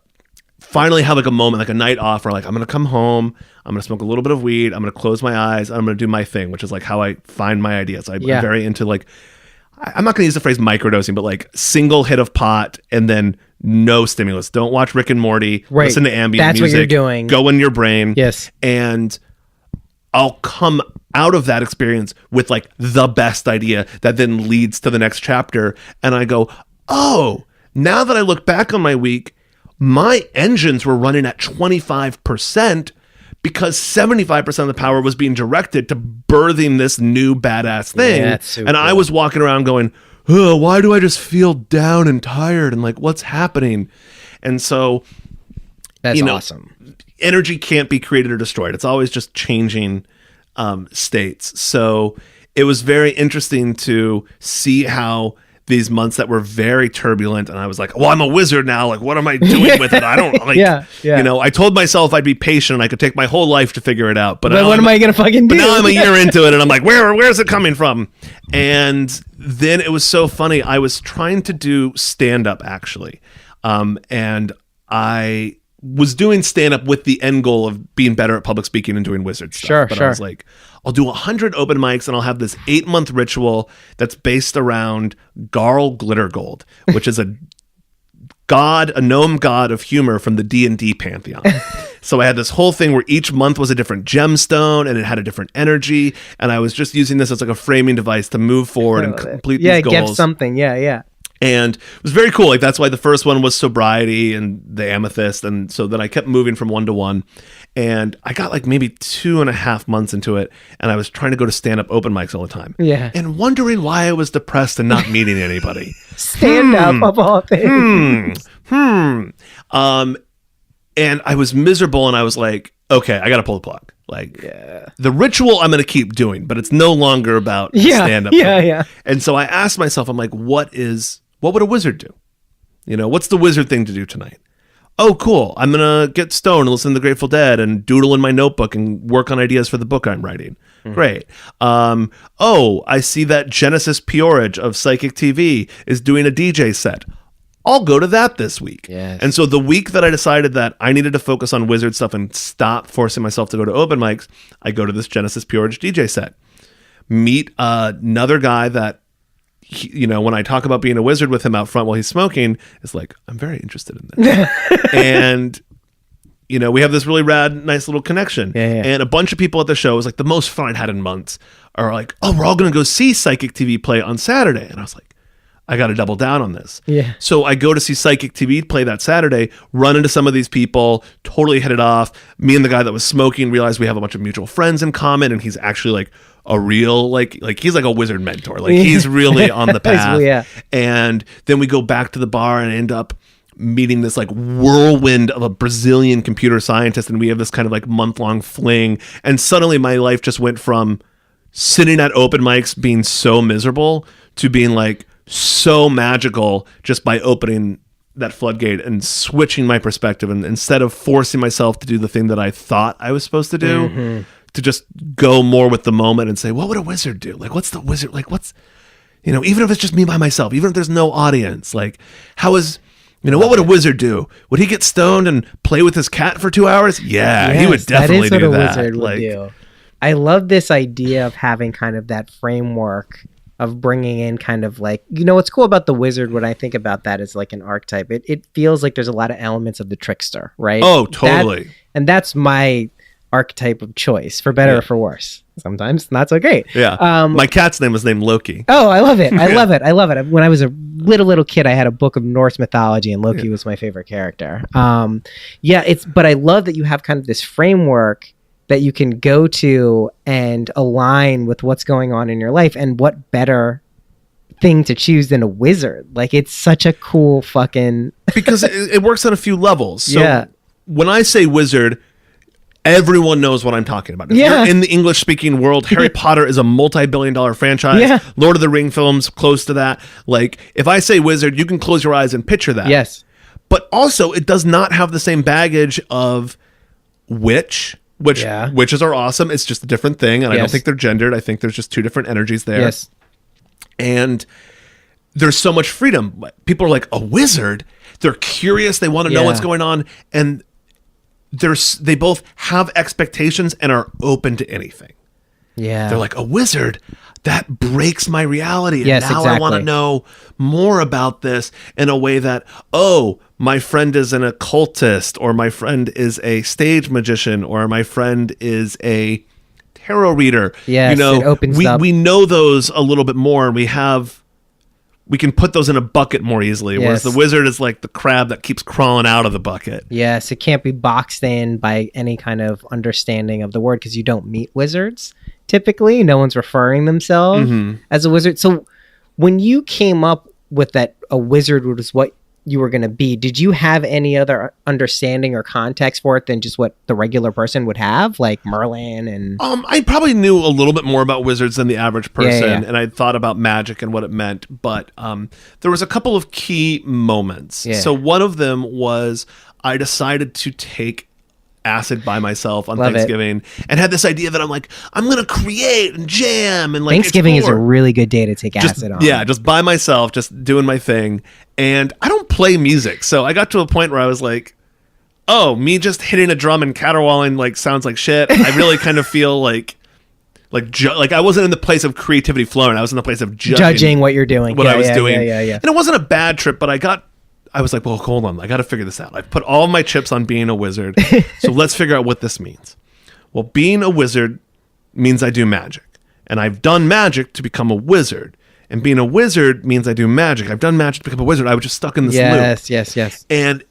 [SPEAKER 1] finally have like a moment, like a night off where like, I'm going to come home. I'm going to smoke a little bit of weed. I'm going to close my eyes. I'm going to do my thing, which is like how I find my ideas. I'm very into like, I'm not going to use the phrase microdosing, but like single hit of pot and then no stimulus. Don't watch Rick and Morty.
[SPEAKER 5] Right.
[SPEAKER 1] Listen to ambient
[SPEAKER 5] That's
[SPEAKER 1] music.
[SPEAKER 5] what you're doing.
[SPEAKER 1] Go in your brain.
[SPEAKER 5] Yes.
[SPEAKER 1] And I'll come out of that experience with like the best idea that then leads to the next chapter. And I go, oh, now that I look back on my week, my engines were running at 25%. Because 75% of the power was being directed to birthing this new badass thing.
[SPEAKER 5] Yeah, that's so
[SPEAKER 1] and
[SPEAKER 5] cool.
[SPEAKER 1] I was walking around going, oh, why do I just feel down and tired? And like, what's happening? And so,
[SPEAKER 5] that's awesome.
[SPEAKER 1] Energy can't be created or destroyed. It's always just changing states. So it was very interesting to see how these months that were very turbulent, and I was like, well, I'm a wizard now, like what am I doing with it? I don't like I told myself I'd be patient and I could take my whole life to figure it out, but
[SPEAKER 5] what am I gonna fucking do?
[SPEAKER 1] But now I'm a year into it and I'm like, where's it coming from? And then it was so funny. I was trying to do stand-up actually, and I was doing stand-up with the end goal of being better at public speaking and doing wizard stuff. But I was like, I'll do 100 open mics and I'll have this 8-month ritual that's based around Garl Glittergold, which is a gnome god of humor from the D&D pantheon. So I had this whole thing where each month was a different gemstone and it had a different energy. And I was just using this as like a framing device to move forward and complete these goals.
[SPEAKER 5] Yeah, get something. Yeah.
[SPEAKER 1] And it was very cool. Like that's why the first one was sobriety and the amethyst. And so then I kept moving from one to one. And I got like maybe 2.5 months into it. And I was trying to go to stand-up open mics all the time.
[SPEAKER 5] Yeah.
[SPEAKER 1] And wondering why I was depressed and not meeting anybody.
[SPEAKER 5] Stand-up of all things.
[SPEAKER 1] And I was miserable and I was like, okay, I got to pull the plug. Like the ritual I'm going to keep doing, but it's no longer about stand-up.
[SPEAKER 5] Yeah.
[SPEAKER 1] And so I asked myself, I'm like, what would a wizard do? You know, what's the wizard thing to do tonight? oh, cool, I'm going to get stoned and listen to the Grateful Dead and doodle in my notebook and work on ideas for the book I'm writing. Great. Oh, I see that Genesis Peorage of Psychic TV is doing a DJ set. I'll go to that this week.
[SPEAKER 5] Yes.
[SPEAKER 1] And so the week that I decided that I needed to focus on wizard stuff and stop forcing myself to go to open mics, I go to this Genesis Peorage DJ set. Meet another guy that, when I talk about being a wizard with him out front while he's smoking, it's like, I'm very interested in this. And, we have this really rad, nice little connection.
[SPEAKER 5] Yeah.
[SPEAKER 1] And a bunch of people at the show, it was like the most fun I'd had in months, are like, oh, we're all going to go see Psychic TV play on Saturday. And I was like, I got to double down on this.
[SPEAKER 5] Yeah.
[SPEAKER 1] So I go to see Psychic TV play that Saturday, run into some of these people, totally hit it off. Me and the guy that was smoking realized we have a bunch of mutual friends in common, and he's actually like a real, like he's like a wizard mentor. Like he's really on the path.
[SPEAKER 5] Yeah.
[SPEAKER 1] And then we go back to the bar and end up meeting this like whirlwind of a Brazilian computer scientist, and we have this kind of like month-long fling. And suddenly my life just went from sitting at open mics being so miserable to being like so magical just by opening that floodgate and switching my perspective, and instead of forcing myself to do the thing that I thought I was supposed to do, to just go more with the moment and say, what would a wizard do? Like, what's the wizard? Like, what's, even if it's just me by myself, even if there's no audience, like what would a wizard do? Would he get stoned and play with his cat for 2 hours? Yeah, he would definitely do that.
[SPEAKER 5] That is what a wizard would do. I love this idea of having kind of that framework of bringing in kind of like, what's cool about the wizard when I think about that is like an archetype. It feels like there's a lot of elements of the trickster, right?
[SPEAKER 1] Oh, totally.
[SPEAKER 5] And that's my archetype of choice, for better or for worse. Sometimes not so great.
[SPEAKER 1] Yeah. My cat's name was named Loki.
[SPEAKER 5] Oh, I love it. I love it. I love it. When I was a little kid, I had a book of Norse mythology, and Loki was my favorite character. But I love that you have kind of this framework that you can go to and align with what's going on in your life. And what better thing to choose than a wizard? Like, it's such a cool fucking
[SPEAKER 1] because it works on a few levels. So when I say wizard, everyone knows what I'm talking about. If you're in the English-speaking world, Harry Potter is a multi-billion-dollar franchise.
[SPEAKER 5] Yeah.
[SPEAKER 1] Lord of the Ring films, close to that. Like, if I say wizard, you can close your eyes and picture that.
[SPEAKER 5] Yes.
[SPEAKER 1] But also, it does not have the same baggage of witches are awesome. It's just a different thing, and I don't think they're gendered. I think there's just two different energies there.
[SPEAKER 5] Yes.
[SPEAKER 1] And there's so much freedom. People are like, a wizard? They're curious. They want to know what's going on. And they both have expectations and are open to anything.
[SPEAKER 5] Yeah.
[SPEAKER 1] They're like, a wizard? That breaks my reality. And
[SPEAKER 5] yes,
[SPEAKER 1] now
[SPEAKER 5] exactly.
[SPEAKER 1] I want to know more about this in a way that, oh, my friend is an occultist, or my friend is a stage magician, or my friend is a tarot reader.
[SPEAKER 5] Yes, it opens up.
[SPEAKER 1] We know those a little bit more, and we can put those in a bucket more easily.
[SPEAKER 5] Yes.
[SPEAKER 1] Whereas the wizard is like the crab that keeps crawling out of the bucket.
[SPEAKER 5] Yes, it can't be boxed in by any kind of understanding of the word, because you don't meet wizards. Typically, no one's referring themselves as a wizard. So when you came up with that a wizard was what you were going to be, did you have any other understanding or context for it than just what the regular person would have, like Merlin? And
[SPEAKER 1] I probably knew a little bit more about wizards than the average person,
[SPEAKER 5] Yeah.
[SPEAKER 1] and I thought about magic and what it meant, but there was a couple of key moments.
[SPEAKER 5] Yeah.
[SPEAKER 1] So one of them was I decided to take acid by myself on
[SPEAKER 5] Love
[SPEAKER 1] Thanksgiving and had this idea that I'm going to create and jam, and like
[SPEAKER 5] Thanksgiving is a
[SPEAKER 1] explore.
[SPEAKER 5] really good day to take acid on.
[SPEAKER 1] Yeah, just by myself, just doing my thing. And I don't play music, so I got to a point where I was like, oh, me just hitting a drum and caterwauling like sounds like shit. I really kind of feel like I wasn't in the place of creativity flowing. I was in the place of
[SPEAKER 5] judging what you're doing.
[SPEAKER 1] What I was doing.
[SPEAKER 5] Yeah.
[SPEAKER 1] And it wasn't a bad trip, but I was like, well, hold on. I got to figure this out. I put all my chips on being a wizard. So let's figure out what this means. Well, being a wizard means I do magic. And I've done magic to become a wizard. And being a wizard means I do magic. I've done magic to become a wizard. I was just stuck in this loop.
[SPEAKER 5] Yes.
[SPEAKER 1] And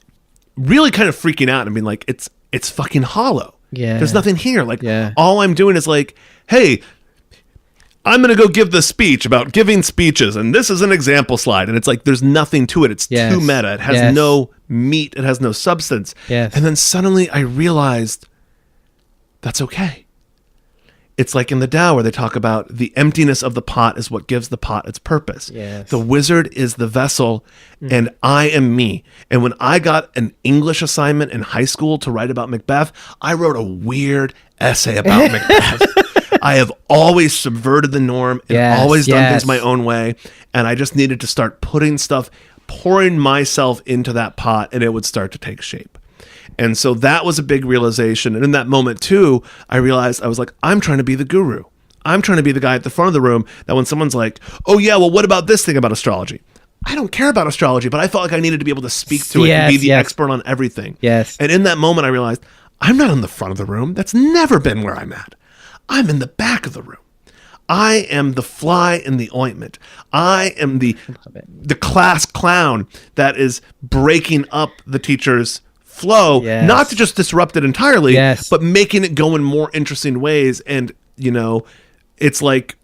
[SPEAKER 1] really kind of freaking out and being like, it's fucking hollow.
[SPEAKER 5] Yeah.
[SPEAKER 1] There's nothing here. Like, all I'm doing is like, hey, I'm going to go give the speech about giving speeches, and this is an example slide. And it's like, there's nothing to it. It's too meta. It has no meat. It has no substance.
[SPEAKER 5] Yes.
[SPEAKER 1] And then suddenly I realized that's okay. It's like in the Tao where they talk about the emptiness of the pot is what gives the pot its purpose.
[SPEAKER 5] Yes.
[SPEAKER 1] The wizard is the vessel, and I am me. And when I got an English assignment in high school to write about Macbeth, I wrote a weird essay about Macbeth. I have always subverted the norm and always done things my own way. And I just needed to start pouring myself into that pot, and it would start to take shape. And so that was a big realization. And in that moment too, I realized I was like, I'm trying to be the guru. I'm trying to be the guy at the front of the room that when someone's like, oh yeah, well, what about this thing about astrology? I don't care about astrology, but I felt like I needed to be able to speak to it and be the expert on everything.
[SPEAKER 5] Yes.
[SPEAKER 1] And in that moment, I realized I'm not in the front of the room. That's never been where I'm at. I'm in the back of the room. I am the fly in the ointment. I am the class clown that is breaking up the teacher's flow, not to just disrupt it entirely, but making it go in more interesting ways. And, you know, it's like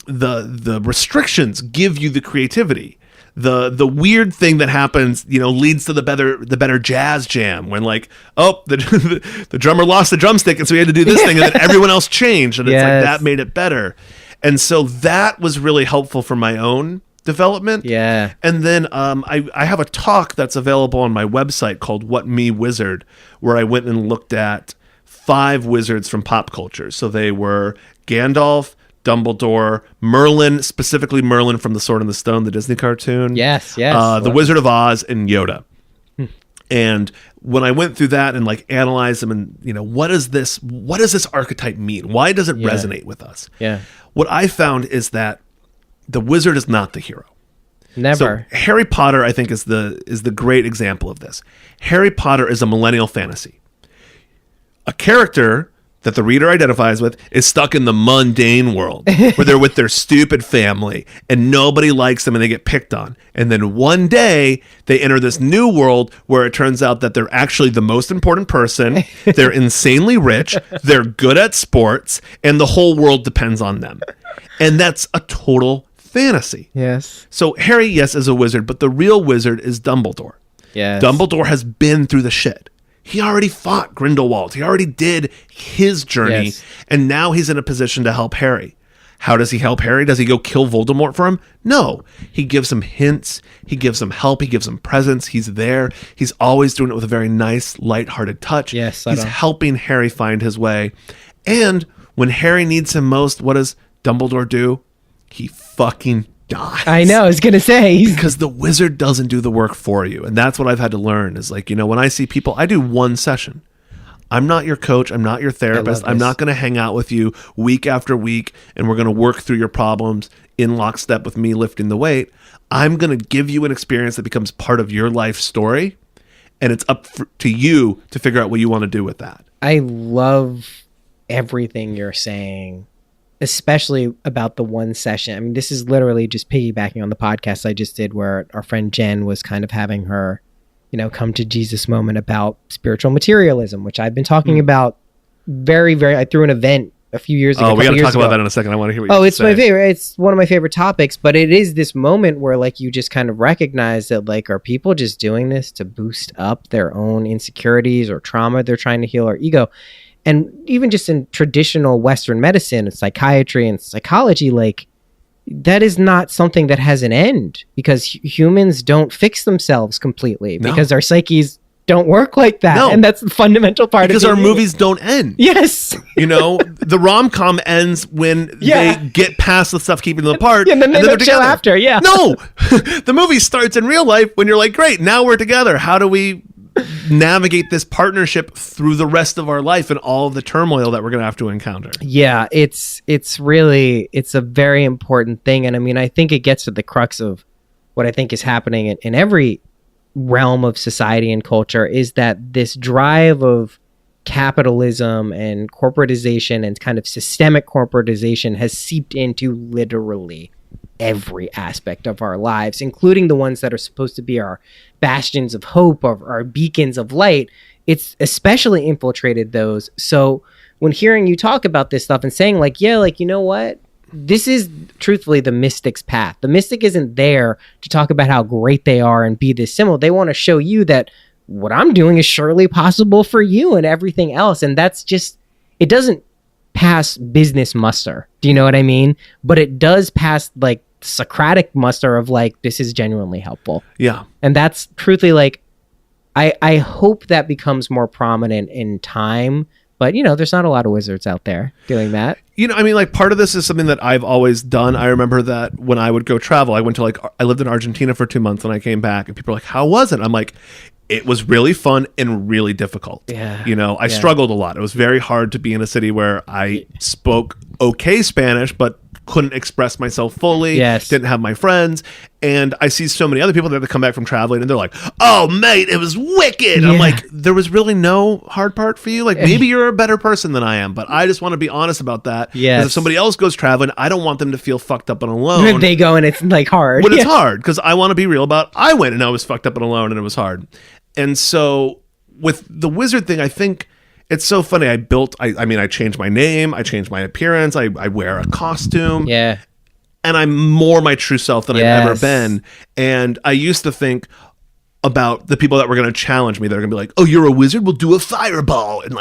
[SPEAKER 1] the restrictions give you the creativity. The weird thing that happens, you know, leads to the better jazz jam when like, oh, the drummer lost the drumstick and so we had to do this thing and then everyone else changed and it's like that made it better. And so that was really helpful for my own development. Yeah. And then I have a talk that's available on my website called What Me Wizard, where I went and looked at 5 wizards from pop culture. So they were Gandalf, Dumbledore, Merlin, specifically Merlin from The Sword and the Stone, the Disney cartoon. Yes. The Wizard of Oz and Yoda. And when I went through that and like analyzed them and, you know, what does this archetype mean? Why does it resonate with us? Yeah. What I found is that the wizard is not the hero. Never. So Harry Potter, I think, is the great example of this. Harry Potter is a millennial fantasy. A character that the reader identifies with is stuck in the mundane world where they're with their stupid family and nobody likes them and they get picked on. And then one day they enter this new world where it turns out that they're actually the most important person. They're insanely rich. They're good at sports and the whole world depends on them. And that's a total fantasy. Yes. So Harry, yes, is a wizard, but the real wizard is Dumbledore. Yes. Dumbledore has been through the shit. He already fought Grindelwald. He already did his journey, and now he's in a position to help Harry. How does he help Harry? Does he go kill Voldemort for him? No. He gives him hints. He gives him help. He gives him presents. He's there. He's always doing it with a very nice, lighthearted touch. Yes, he's helping Harry find his way. And when Harry needs him most, what does Dumbledore do? He fucking dies. I know, I was going to say. Because the wizard doesn't do the work for you. And that's what I've had to learn is like, you know, when I see people, I do one session. I'm not your coach. I'm not your therapist. I'm not going to hang out with you week after week and we're going to work through your problems in lockstep with me lifting the weight. I'm going to give you an experience that becomes part of your life story. And it's up to you to figure out what you want to do with that. I love everything you're saying, especially about the one session. I mean, this is literally just piggybacking on the podcast I just did where our friend Jen was kind of having her, you know, come to Jesus moment about spiritual materialism, which I've been talking about I threw an event a few years ago. Oh, we got to talk about that in a second. I want to hear what you say. It's my favorite. It's one of my favorite topics, but it is this moment where like you just kind of recognize that like, are people just doing this to boost up their own insecurities or trauma they're trying to heal or ego? And even just in traditional Western medicine and psychiatry and psychology, like that is not something that has an end because humans don't fix themselves completely because our psyches don't work like that. No. And that's the fundamental part because our movies don't end. Yes. You know, the rom-com ends when they get past the stuff keeping them apart. And then they're together after. Yeah. No, the movie starts in real life when you're like, great, now we're together. How do we navigate this partnership through the rest of our life and all of the turmoil that we're going to have to encounter? Yeah, it's a very important thing. And I mean, I think it gets to the crux of what I think is happening in every realm of society and culture is that this drive of capitalism and corporatization and kind of systemic corporatization has seeped into literally every aspect of our lives, including the ones that are supposed to be our bastions of hope, of our beacons of light. It's especially infiltrated those. So when hearing you talk about this stuff and saying like, yeah, like, you know what? This is truthfully the mystic's path. The mystic isn't there to talk about how great they are and be this symbol. They want to show you that what I'm doing is surely possible for you and everything else. And that's just, it doesn't
[SPEAKER 5] pass business muster. Do you know what I mean? But it does pass like Socratic muster of like, this is genuinely helpful.
[SPEAKER 1] Yeah.
[SPEAKER 5] And that's truthfully like, I hope that becomes more prominent in time. But, there's not a lot of wizards out there doing that.
[SPEAKER 1] I mean, like, part of this is something that I've always done. I remember that when I would go travel, I went to I lived in Argentina for 2 months and I came back and people are like, how was it? I'm like, it was really fun and really difficult.
[SPEAKER 5] Yeah.
[SPEAKER 1] I struggled a lot. It was very hard to be in a city where I spoke okay Spanish, but couldn't express myself fully.
[SPEAKER 5] Yes.
[SPEAKER 1] Didn't have my friends. And I see so many other people that come back from traveling and they're like, oh, mate, it was wicked.
[SPEAKER 5] Yeah.
[SPEAKER 1] I'm like, there was really no hard part for you. Like, maybe you're a better person than I am, but I just want to be honest about that.
[SPEAKER 5] Yes.
[SPEAKER 1] Because if somebody else goes traveling, I don't want them to feel fucked up and alone.
[SPEAKER 5] When they go and it's like hard.
[SPEAKER 1] When it's hard, because I want to be real about, I went and I was fucked up and alone and it was hard. And so with the wizard thing, I think it's so funny. I changed my name. I changed my appearance. I wear a costume.
[SPEAKER 5] Yeah.
[SPEAKER 1] And I'm more my true self than I've ever been. And I used to think about the people that were going to challenge me. They're going to be like, oh, you're a wizard? We'll do a fireball. And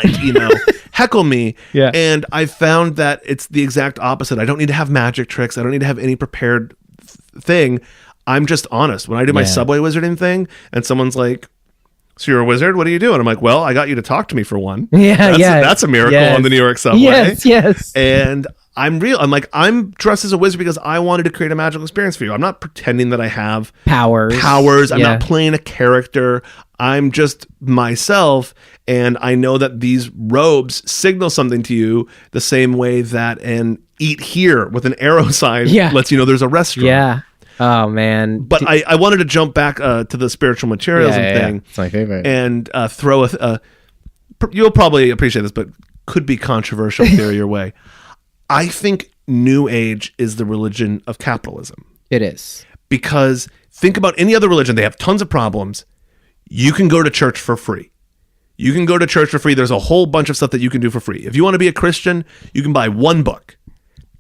[SPEAKER 1] heckle me.
[SPEAKER 5] Yeah.
[SPEAKER 1] And I found that it's the exact opposite. I don't need to have magic tricks. I don't need to have any prepared thing. I'm just honest. When I do my subway wizarding thing and someone's like, so you're a wizard? What do you do? And I'm like, well, I got you to talk to me for one. That's a miracle on the New York subway.
[SPEAKER 5] Yes.
[SPEAKER 1] And I'm real. I'm like, I'm dressed as a wizard because I wanted to create a magical experience for you. I'm not pretending that I have
[SPEAKER 5] powers.
[SPEAKER 1] I'm not playing a character. I'm just myself. And I know that these robes signal something to you the same way that an eat here with an arrow sign lets you know there's a restaurant.
[SPEAKER 5] Yeah. Oh, man.
[SPEAKER 1] But I wanted to jump back to the spiritual materialism thing.
[SPEAKER 5] It's my favorite.
[SPEAKER 1] And throw you'll probably appreciate this, but could be controversial theory your way. I think New Age is the religion of capitalism.
[SPEAKER 5] It is.
[SPEAKER 1] Because think about any other religion. They have tons of problems. You can go to church for free. There's a whole bunch of stuff that you can do for free. If you want to be a Christian, you can buy one book.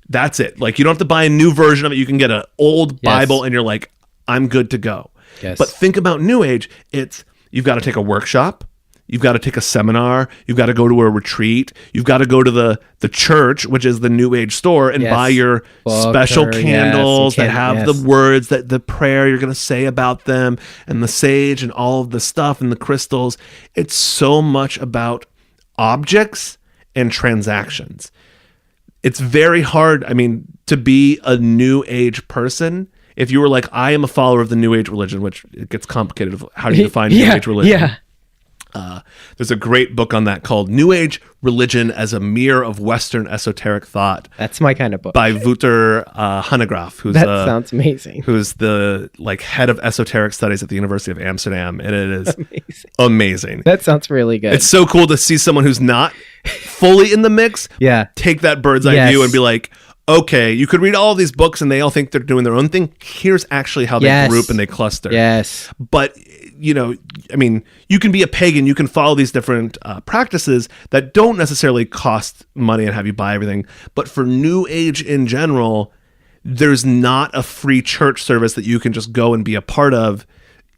[SPEAKER 1] That's it. Like, you don't have to buy a new version of it. You can get an old Bible and you're like, I'm good to go.
[SPEAKER 5] Yes.
[SPEAKER 1] But think about New Age. You've got to take a workshop. You've got to take a seminar. You've got to go to a retreat. You've got to go to the church, which is the New Age store, and buy your special candles that have the words, that the prayer you're going to say about them, and the sage and all of the stuff and the crystals. It's so much about objects and transactions. It's very hard, to be a New Age person. If you were like, I am a follower of the New Age religion, which it gets complicated of how do you define New Age religion?
[SPEAKER 5] Yeah.
[SPEAKER 1] There's a great book on that called New Age Religion as a Mirror of Western Esoteric Thought.
[SPEAKER 5] That's my kind of book.
[SPEAKER 1] By Wouter Hanegraaff,
[SPEAKER 5] sounds amazing.
[SPEAKER 1] Who's the head of esoteric studies at the University of Amsterdam, and it is amazing.
[SPEAKER 5] That sounds really good.
[SPEAKER 1] It's so cool to see someone who's not fully in the mix take that bird's eye view and be like, okay, you could read all of these books and they all think they're doing their own thing. Here's actually how they group and they cluster.
[SPEAKER 5] Yes.
[SPEAKER 1] But, you can be a pagan. You can follow these different practices that don't necessarily cost money and have you buy everything. But for New Age in general, there's not a free church service that you can just go and be a part of.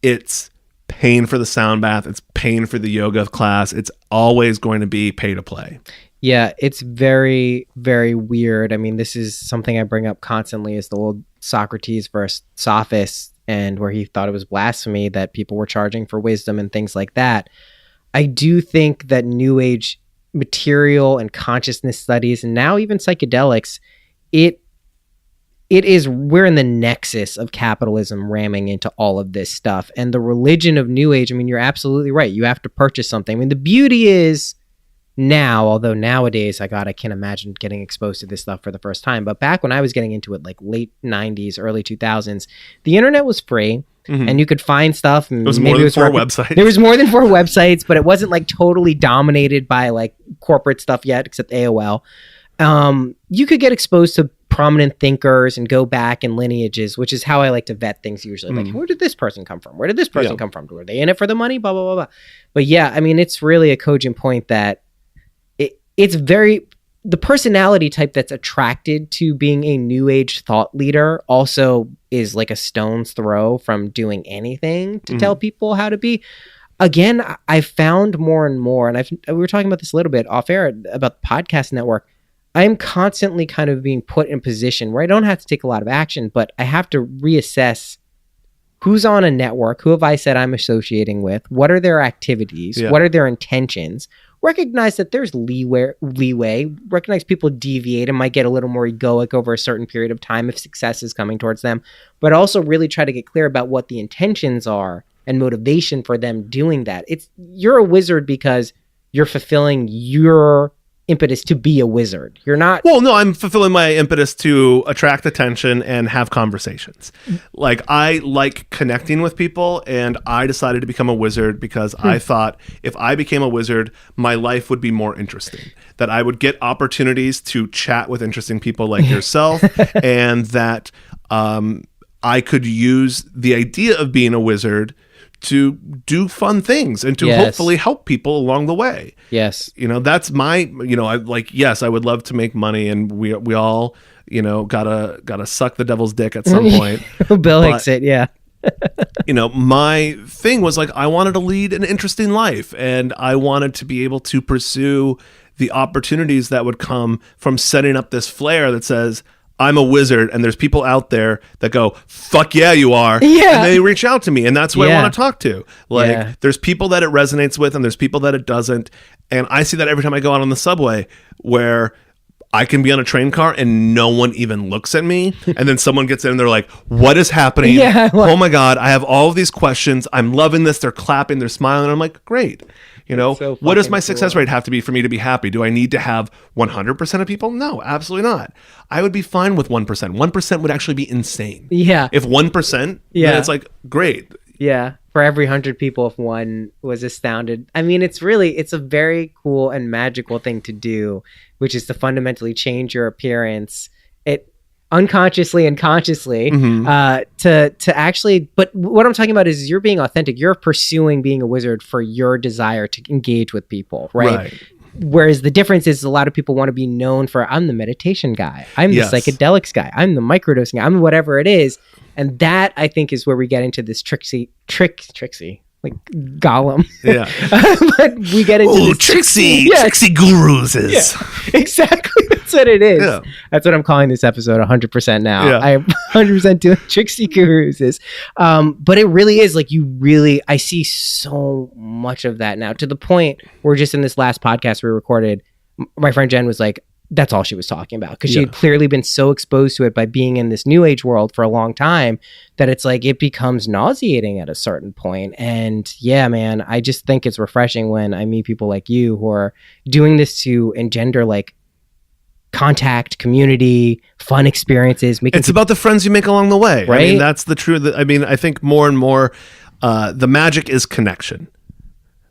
[SPEAKER 1] It's paying for the sound bath. It's paying for the yoga class. It's always going to be pay to play.
[SPEAKER 5] Yeah, it's very, very weird. This is something I bring up constantly, is the old Socrates versus sophists, and where he thought it was blasphemy that people were charging for wisdom and things like that. I do think that New Age material and consciousness studies, and now even psychedelics, we're in the nexus of capitalism ramming into all of this stuff. And the religion of New Age, you're absolutely right. You have to purchase something. The beauty is, now, although nowadays, I can't imagine getting exposed to this stuff for the first time. But back when I was getting into it, like late 90s, early 2000s, the internet was free and you could find stuff. And
[SPEAKER 1] it was more than 4 websites.
[SPEAKER 5] There was more than 4 websites, but it wasn't totally dominated by corporate stuff yet, except AOL. You could get exposed to prominent thinkers and go back in lineages, which is how I like to vet things usually. Where did this person come from? Where did this person come from? Were they in it for the money? Blah, blah, blah, blah. But yeah, it's really a cogent point that it's the personality type that's attracted to being a New Age thought leader also is like a stone's throw from doing anything to tell people how to be. Again, I found more and more, and we were talking about this a little bit off air about the podcast network. I'm constantly kind of being put in a position where I don't have to take a lot of action, but I have to reassess who's on a network, who have I said I'm associating with, what are their activities, what are their intentions, recognize that there's leeway, recognize people deviate and might get a little more egoic over a certain period of time if success is coming towards them, but also really try to get clear about what the intentions are and motivation for them doing that. You're a wizard because you're fulfilling your impetus to be a wizard. You're not...
[SPEAKER 1] Well, no, I'm fulfilling my impetus to attract attention and have conversations. Like, I like connecting with people, and I decided to become a wizard because I thought if I became a wizard, my life would be more interesting. That I would get opportunities to chat with interesting people like yourself, and that I could use the idea of being a wizard to do fun things and to hopefully help people along the way.
[SPEAKER 5] Yes.
[SPEAKER 1] That's my, yes, I would love to make money, and we all, gotta suck the devil's dick at some point.
[SPEAKER 5] Bill Hicks it, yeah.
[SPEAKER 1] My thing was like, I wanted to lead an interesting life, and I wanted to be able to pursue the opportunities that would come from setting up this flare that says, I'm a wizard, and there's people out there that go, fuck yeah, you are.
[SPEAKER 5] Yeah.
[SPEAKER 1] And they reach out to me, and that's who I want to talk to. There's people that it resonates with, and there's people that it doesn't. And I see that every time I go out on the subway, where I can be on a train car and no one even looks at me. And then someone gets in and they're like, what is happening? Oh my God, I have all of these questions. I'm loving this. They're clapping, they're smiling. I'm like, great. So what does my success rate have to be for me to be happy? Do I need to have 100% of people? No, absolutely not. I would be fine with 1%. 1% would actually be insane.
[SPEAKER 5] Yeah.
[SPEAKER 1] If 1%, then it's like, great.
[SPEAKER 5] Yeah. For every 100 people, if one was astounded. I mean, it's a very cool and magical thing to do, which is to fundamentally change your appearance. It unconsciously and consciously to actually, but what I'm talking about is you're being authentic. You're pursuing being a wizard for your desire to engage with people, right? Whereas the difference is a lot of people want to be known for, I'm the meditation guy, I'm the psychedelics guy, I'm the microdosing guy, I'm whatever it is. And that, I think, is where we get into this Tricksy, like Gollum. Yeah. But we get into this
[SPEAKER 1] Tricksy Guruses.
[SPEAKER 5] Yeah, exactly. That's what it is. Yeah. That's what I'm calling this episode 100% now. Yeah. I'm 100% doing Tricksy Guruses. But it really is like I see so much of that now, to the point where just in this last podcast we recorded, my friend Jen was like, that's all she was talking about, because she had clearly been so exposed to it by being in this new age world for a long time that it's like it becomes nauseating at a certain point. And yeah, man, I just think it's refreshing when I meet people like you who are doing this to engender like contact, community, fun experiences.
[SPEAKER 1] It's about the friends you make along the way, right? I mean, that's the truth. I mean, I think more and more the magic is connection.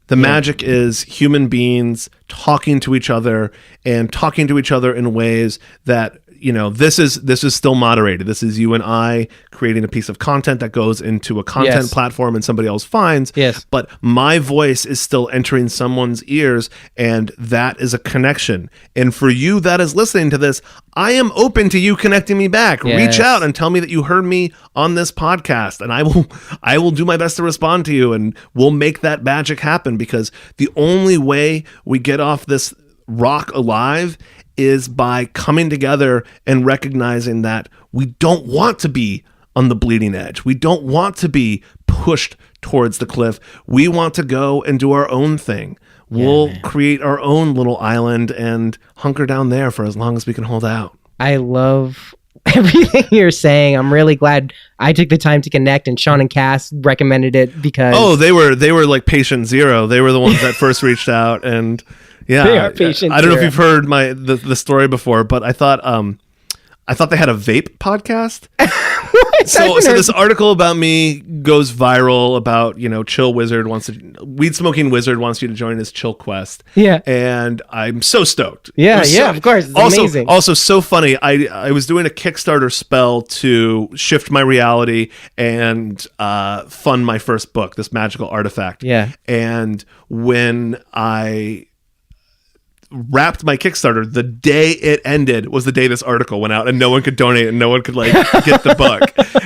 [SPEAKER 1] The magic is human beings talking to each other, and talking to each other in ways that, this is still moderated. This is you and I creating a piece of content that goes into a content platform and somebody else finds. Yes. But my voice is still entering someone's ears, and that is a connection. And for you that is listening to this, I am open to you connecting me back. Yes. Reach out and tell me that you heard me on this podcast, and I will do my best to respond to you, and we'll make that magic happen, because the only way we get off this rock alive is by coming together and recognizing that we don't want to be on the bleeding edge. We don't want to be pushed towards the cliff. We want to go and do our own thing. We'll create our own little island and hunker down there for as long as we can hold out.
[SPEAKER 5] I love everything you're saying. I'm really glad I took the time to connect, and Sean and Cass recommended it because
[SPEAKER 1] they were like patient zero. They were the ones that first reached out, and they are patient. I don't know if you've heard the story before, but I thought they had a vape podcast. So this article about me goes viral about, chill wizard weed smoking wizard wants you to join his chill quest. Yeah. And I'm so stoked.
[SPEAKER 5] Yeah, of course. It's amazing.
[SPEAKER 1] Also so funny. I was doing a Kickstarter spell to shift my reality and fund my first book, this magical artifact. Yeah. And when I wrapped my Kickstarter, the day it ended was the day this article went out, and no one could donate and no one could get the book.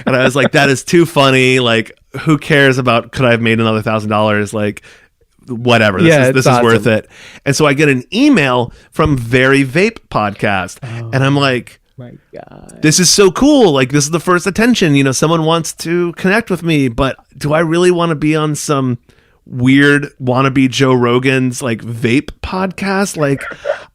[SPEAKER 1] And I was like, that is too funny. Like, who cares about, could I have made another $1,000? Like, whatever. This is
[SPEAKER 5] awesome.
[SPEAKER 1] worth it. And so I get an email from Very Vape Podcast, and I'm like,
[SPEAKER 5] My God.
[SPEAKER 1] this is so cool. Like, this is the first attention. You know, someone wants to connect with me, but do I really want to be on some weird wannabe Joe Rogan's like vape podcast? Like,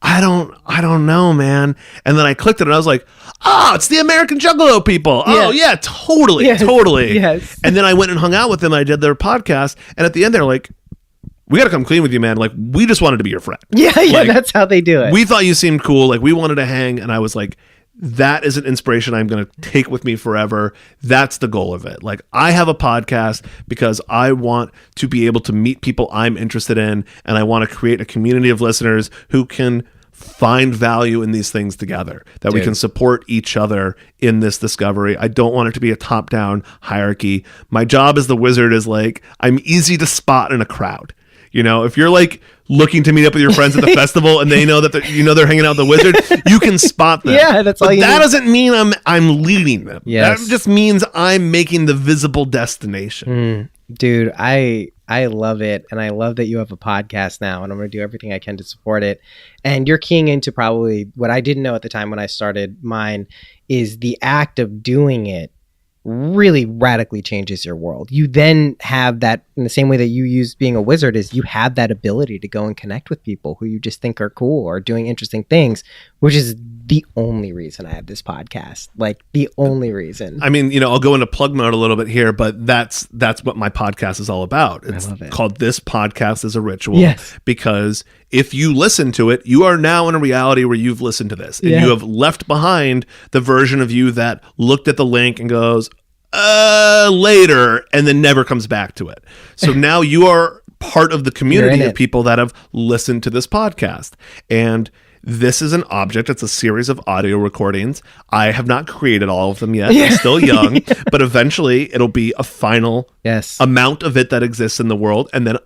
[SPEAKER 1] I don't know, man. And then I clicked it and I was like, oh, it's the American Juggalo people. Oh yeah, totally.
[SPEAKER 5] Yes.
[SPEAKER 1] And then I went and hung out with them. I did their podcast. And at the end, they're like, we got to come clean with you, man. Like, we just wanted to be your friend.
[SPEAKER 5] Yeah,
[SPEAKER 1] Like,
[SPEAKER 5] that's how they do it.
[SPEAKER 1] we thought you seemed cool. Like, we wanted to hang. And I was like, that is an inspiration I'm going to take with me forever. That's the goal of it. Like, I have a podcast because I want to be able to meet people I'm interested in, and I want to create a community of listeners who can find value in these things together, that we can support each other in this discovery. I don't want it to be a top-down hierarchy. My job as the wizard is like, I'm easy to spot in a crowd. You know, if you're like looking to meet up with your friends at the festival and they know that they're hanging out with the wizard, you can spot them.
[SPEAKER 5] Yeah, that's all
[SPEAKER 1] But
[SPEAKER 5] you
[SPEAKER 1] that
[SPEAKER 5] need.
[SPEAKER 1] doesn't mean I'm leading them.
[SPEAKER 5] Yes.
[SPEAKER 1] That just means I'm making the visible destination.
[SPEAKER 5] Dude, I love it, and I love that you have a podcast now, and I'm going to do everything I can to support it. And you're keying into probably what I didn't know at the time when I started mine is the act of doing it really radically changes your world. You then have that, in the same way that you use being a wizard, is you have that ability to go and connect with people who you just think are cool or doing interesting things, which is the only reason I have this podcast. Like, the only reason.
[SPEAKER 1] I mean, you know, I'll go into plug mode a little bit here, but that's what my podcast is all about. It's
[SPEAKER 5] love it.
[SPEAKER 1] called This Podcast is a Ritual.
[SPEAKER 5] Yes.
[SPEAKER 1] Because if you listen to it, you are now in a reality where you've listened to this and
[SPEAKER 5] Yeah.
[SPEAKER 1] you have left behind the version of you that looked at the link and goes, later, and then never comes back to it. So now you are part of the community of people that have listened to this podcast. And this is an object. It's a series of audio recordings. I have not created all of them yet. I'm still young, but eventually it'll be a final amount of it that exists in the world. And then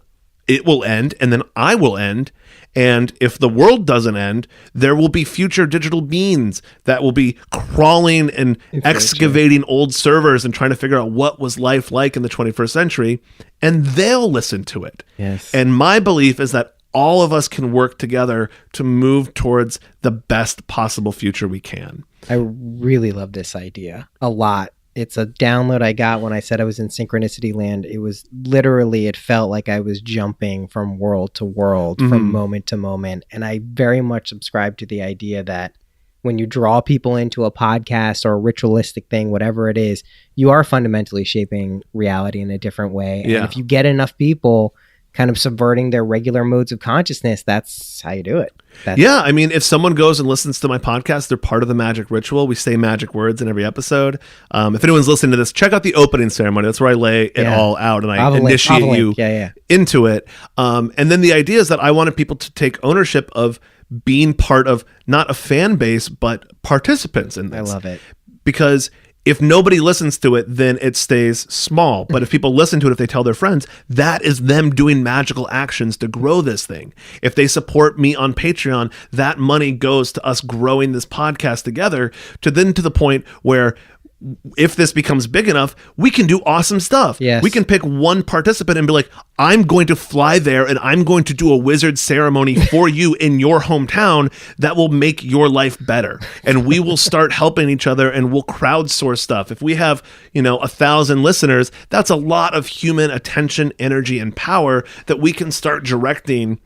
[SPEAKER 1] it will end, and then I will end. And if the world doesn't end, there will be future digital beings that will be crawling and excavating old servers and trying to figure out what was life like in the 21st century, and they'll listen to it.
[SPEAKER 5] Yes.
[SPEAKER 1] And my belief is that all of us can work together to move towards the best possible future we can.
[SPEAKER 5] I really love this idea a lot. It's a download I got when I said I was in Synchronicity land. It was literally, it felt like I was jumping from world to world, from moment to moment. And I very much subscribe to the idea that when you draw people into a podcast or a ritualistic thing, whatever it is, you are fundamentally shaping reality in a different way. And if you get enough people kind of subverting their regular modes of consciousness, that's how you do it.
[SPEAKER 1] Yeah, I mean, if someone goes and listens to my podcast, they're part of the magic ritual. We say magic words in every episode. If anyone's listening to this, check out the opening ceremony. That's where I lay it all out and I initiate you into it. And then the idea is that I wanted people to take ownership of being part of not a fan base, but participants in this.
[SPEAKER 5] I love it.
[SPEAKER 1] Because if nobody listens to it, then it stays small. But if people listen to it, if they tell their friends, that is them doing magical actions to grow this thing. If they support me on Patreon, that money goes to us growing this podcast together, to the point where if this becomes big enough, we can do awesome stuff.
[SPEAKER 5] Yes.
[SPEAKER 1] We can pick one participant and be like, I'm going to fly there and I'm going to do a wizard ceremony for you in your hometown that will make your life better. And we will start helping each other and we'll crowdsource stuff. If we have, 1,000 listeners, that's a lot of human attention, energy, and power that we can start directing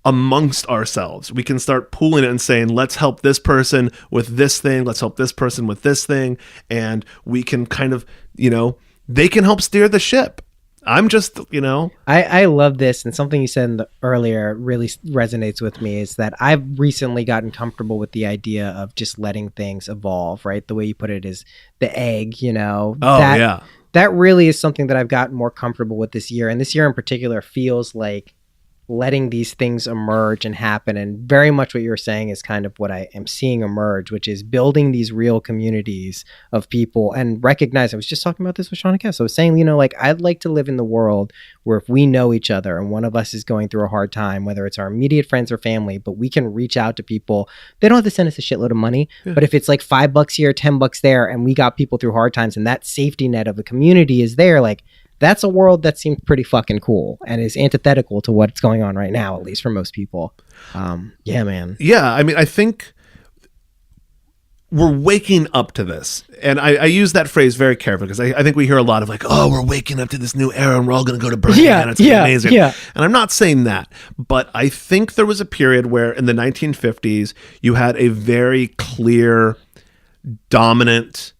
[SPEAKER 1] amongst ourselves. We can start pooling it and saying, let's help this person with this thing. Let's help this person with this thing. And we can kind of, they can help steer the ship. I'm just,
[SPEAKER 5] I love this. And something you said earlier really resonates with me is that I've recently gotten comfortable with the idea of just letting things evolve, right? The way you put it is the egg, That really is something that I've gotten more comfortable with this year. And this year in particular feels like letting these things emerge and happen. And very much what you're saying is kind of what I am seeing emerge, which is building these real communities of people and recognize. I was just talking about this with Shauna Kess. I was saying, I'd like to live in the world where if we know each other and one of us is going through a hard time, whether it's our immediate friends or family, but we can reach out to people. They don't have to send us a shitload of money, but if it's like $5 here, $10 there, and we got people through hard times and that safety net of the community is there, like, That's a world that seems pretty fucking cool and is antithetical to what's going on right now, at least for most people. Yeah, man.
[SPEAKER 1] Yeah, I mean, I think we're waking up to this. And I use that phrase very carefully because I think we hear a lot of like, oh, we're waking up to this new era and we're all going to go to Burning Man. It's gonna be amazing.
[SPEAKER 5] Yeah.
[SPEAKER 1] And I'm not saying that, but I think there was a period where in the 1950s, you had a very clear, dominant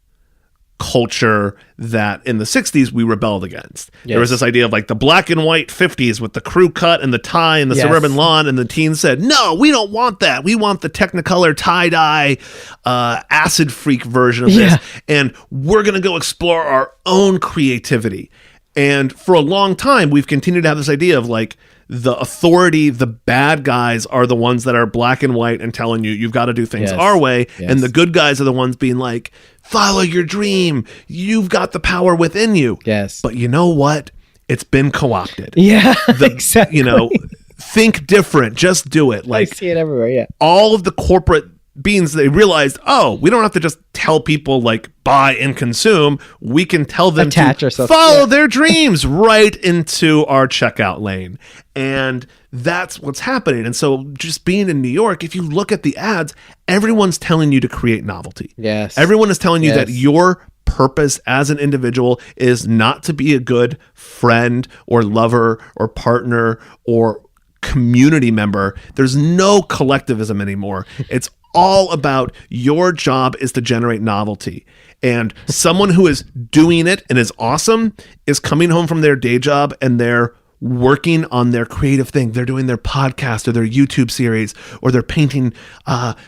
[SPEAKER 1] culture that in the 60s we rebelled against. There was this idea of like the black and white 50s with the crew cut and the tie and the suburban lawn, and the teens said, no, we don't want that. We want the Technicolor tie-dye acid freak version of this, and we're going to go explore our own creativity. And for a long time we've continued to have this idea of like the authority, the bad guys are the ones that are black and white and telling you you've got to do things our way, and the good guys are the ones being like, follow your dream, you've got the power within you. But you know what? It's been co-opted.
[SPEAKER 5] Exactly.
[SPEAKER 1] You know, think different, just do it. Like,
[SPEAKER 5] I see it everywhere.
[SPEAKER 1] all of the corporate beings, they realized, oh, we don't have to just tell people like buy and consume. We can tell them to follow their dreams right into our checkout lane. And that's what's happening. And so just being in New York, if you look at the ads, everyone's telling you to create novelty. Everyone is telling you that your purpose as an individual is not to be a good friend or lover or partner or community member. There's no collectivism anymore. It's all about your job is to generate novelty. And someone who is doing it and is awesome is coming home from their day job and they're working on their creative thing. They're doing their podcast or their YouTube series, or they're painting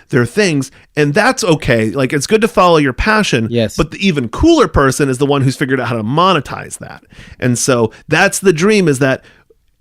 [SPEAKER 1] their things. And that's okay. Like, it's good to follow your passion. But the even cooler person is the one who's figured out how to monetize that. And so that's the dream, is that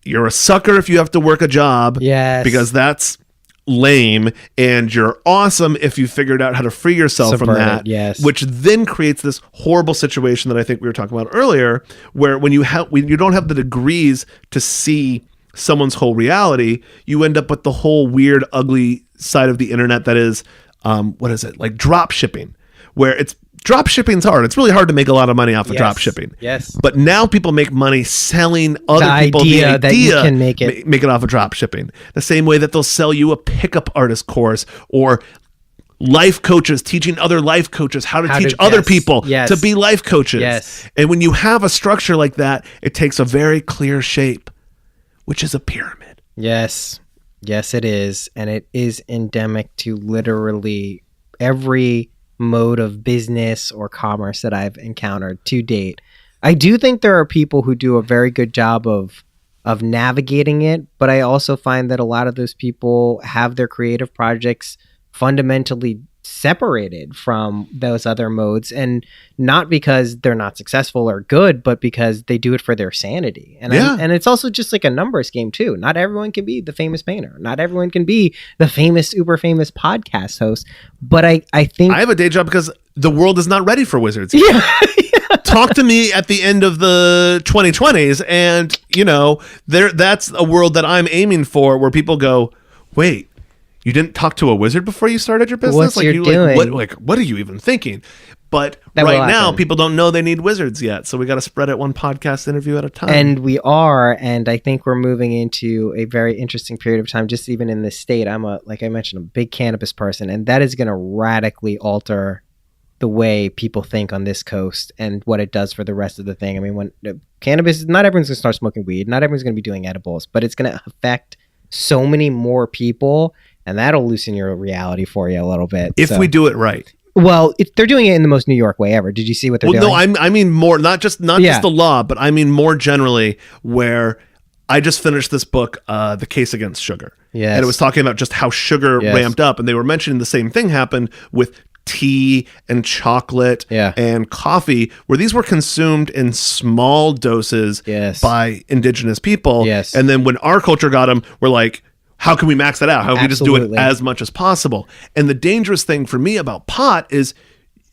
[SPEAKER 1] you're a sucker if you have to work a job. Because that's lame, and you're awesome if you figured out how to free yourself from that, which then creates this horrible situation that I think we were talking about earlier, where when you don't have the degrees to see someone's whole reality, you end up with the whole weird, ugly side of the internet that is what is it, like drop shipping, where it's drop shipping's hard. It's really hard to make a lot of money off of drop shipping. But now people make money selling other people the idea
[SPEAKER 5] that you can make it
[SPEAKER 1] off of drop shipping. The same way that they'll sell you a pickup artist course, or life coaches teaching other life coaches how to teach other people to be life coaches. And when you have a structure like that, it takes a very clear shape, which is a pyramid.
[SPEAKER 5] Yes, it is. And it is endemic to literally every mode of business or commerce that I've encountered to date. I do think there are people who do a very good job of navigating it, but I also find that a lot of those people have their creative projects fundamentally separated from those other modes, and not because they're not successful or good, but because they do it for their sanity. And and it's also just like a numbers game too. Not everyone can be the famous painter. Not everyone can be the famous, uber famous podcast host. But I think
[SPEAKER 1] I have a day job because the world is not ready for wizards yet. Talk to me at the end of the 2020s, and you know, that's a world that I'm aiming for, where people go, wait, you didn't talk to a wizard before you started your business?
[SPEAKER 5] What's you're doing?
[SPEAKER 1] What are you even thinking? But right now, people don't know they need wizards yet. So we got to spread it one podcast interview at a time.
[SPEAKER 5] And we are. And I think we're moving into a very interesting period of time, just even in this state. I'm like I mentioned, a big cannabis person. And that is going to radically alter the way people think on this coast and what it does for the rest of the thing. I mean, when cannabis, not everyone's going to start smoking weed. Not everyone's going to be doing edibles. But it's going to affect so many more people. And that'll loosen your reality for you a little bit.
[SPEAKER 1] If we do it right.
[SPEAKER 5] Well, they're doing it in the most New York way ever. Did you see what they're doing?
[SPEAKER 1] No, I mean more, not just the law, but I mean more generally, where I just finished this book, The Case Against Sugar. And it was talking about just how sugar ramped up. And they were mentioning the same thing happened with tea and chocolate and coffee, where these were consumed in small doses by indigenous people. And then when our culture got them, we're like, how can we max that out? How can we just do it as much as possible? And the dangerous thing for me about pot is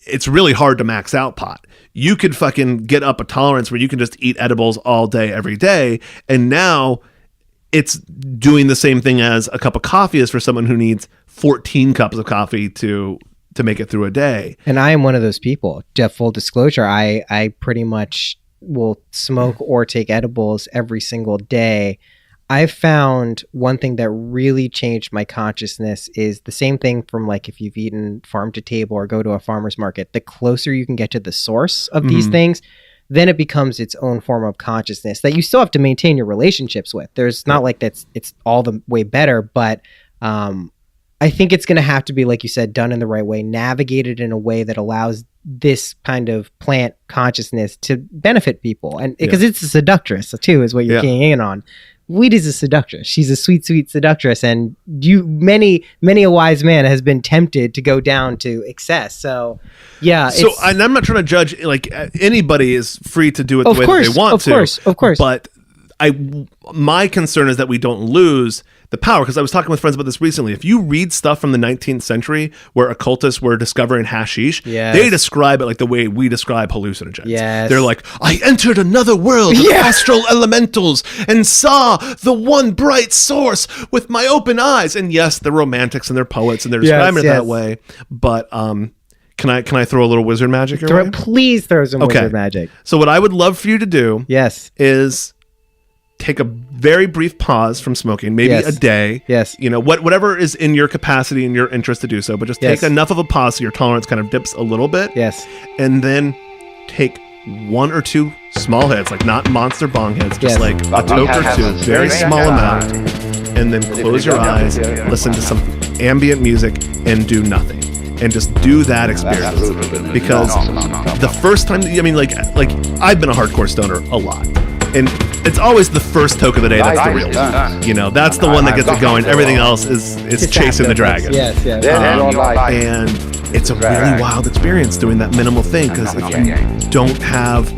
[SPEAKER 1] it's really hard to max out pot. You could fucking get up a tolerance where you can just eat edibles all day, every day. And now it's doing the same thing as a cup of coffee is for someone who needs 14 cups of coffee to make it through a day.
[SPEAKER 5] And I am one of those people. Full disclosure, I pretty much will smoke or take edibles every single day, I've found one thing that really changed my consciousness is the same thing from like if you've eaten farm to table or go to a farmer's market. The closer you can get to the source of these things, then it becomes its own form of consciousness that you still have to maintain your relationships with. There's not like it's all the way better, but I think it's going to have to be, like you said, done in the right way, navigated in a way that allows this kind of plant consciousness to benefit people. And because it's a seductress too, is what you're keying in on. Weed is a seductress. She's a sweet, sweet seductress. And many a wise man has been tempted to go down to excess. So yeah.
[SPEAKER 1] So and I'm not trying to judge, like anybody is free to do it the way that they want to. Of course. But my concern is that we don't lose the power, because I was talking with friends about this recently. If you read stuff from the 19th century where occultists were discovering hashish, they describe it like the way we describe hallucinogens. They're like, I entered another world of astral elementals and saw the one bright source with my open eyes. And yes, they're romantics and they're poets and they're describing it that way. But can I throw a little wizard magic your way?
[SPEAKER 5] Please throw some wizard magic.
[SPEAKER 1] So what I would love for you to do is take a very brief pause from smoking, maybe a day. You know, whatever is in your capacity and your interest to do so, but just take enough of a pause so your tolerance kind of dips a little bit. And then take one or two small hits, like not monster bong hits, just like a toke or two, very small amount, and then close your eyes, listen to some ambient music, and do nothing. And just do that experience. Because the first time, I mean, like I've been a hardcore stoner a lot. And it's always the first toke of the day that's the real one. You know, that's the one that gets it going. Everything else is chasing the dragon. And it's a really wild experience doing that minimal thing, because if you don't have,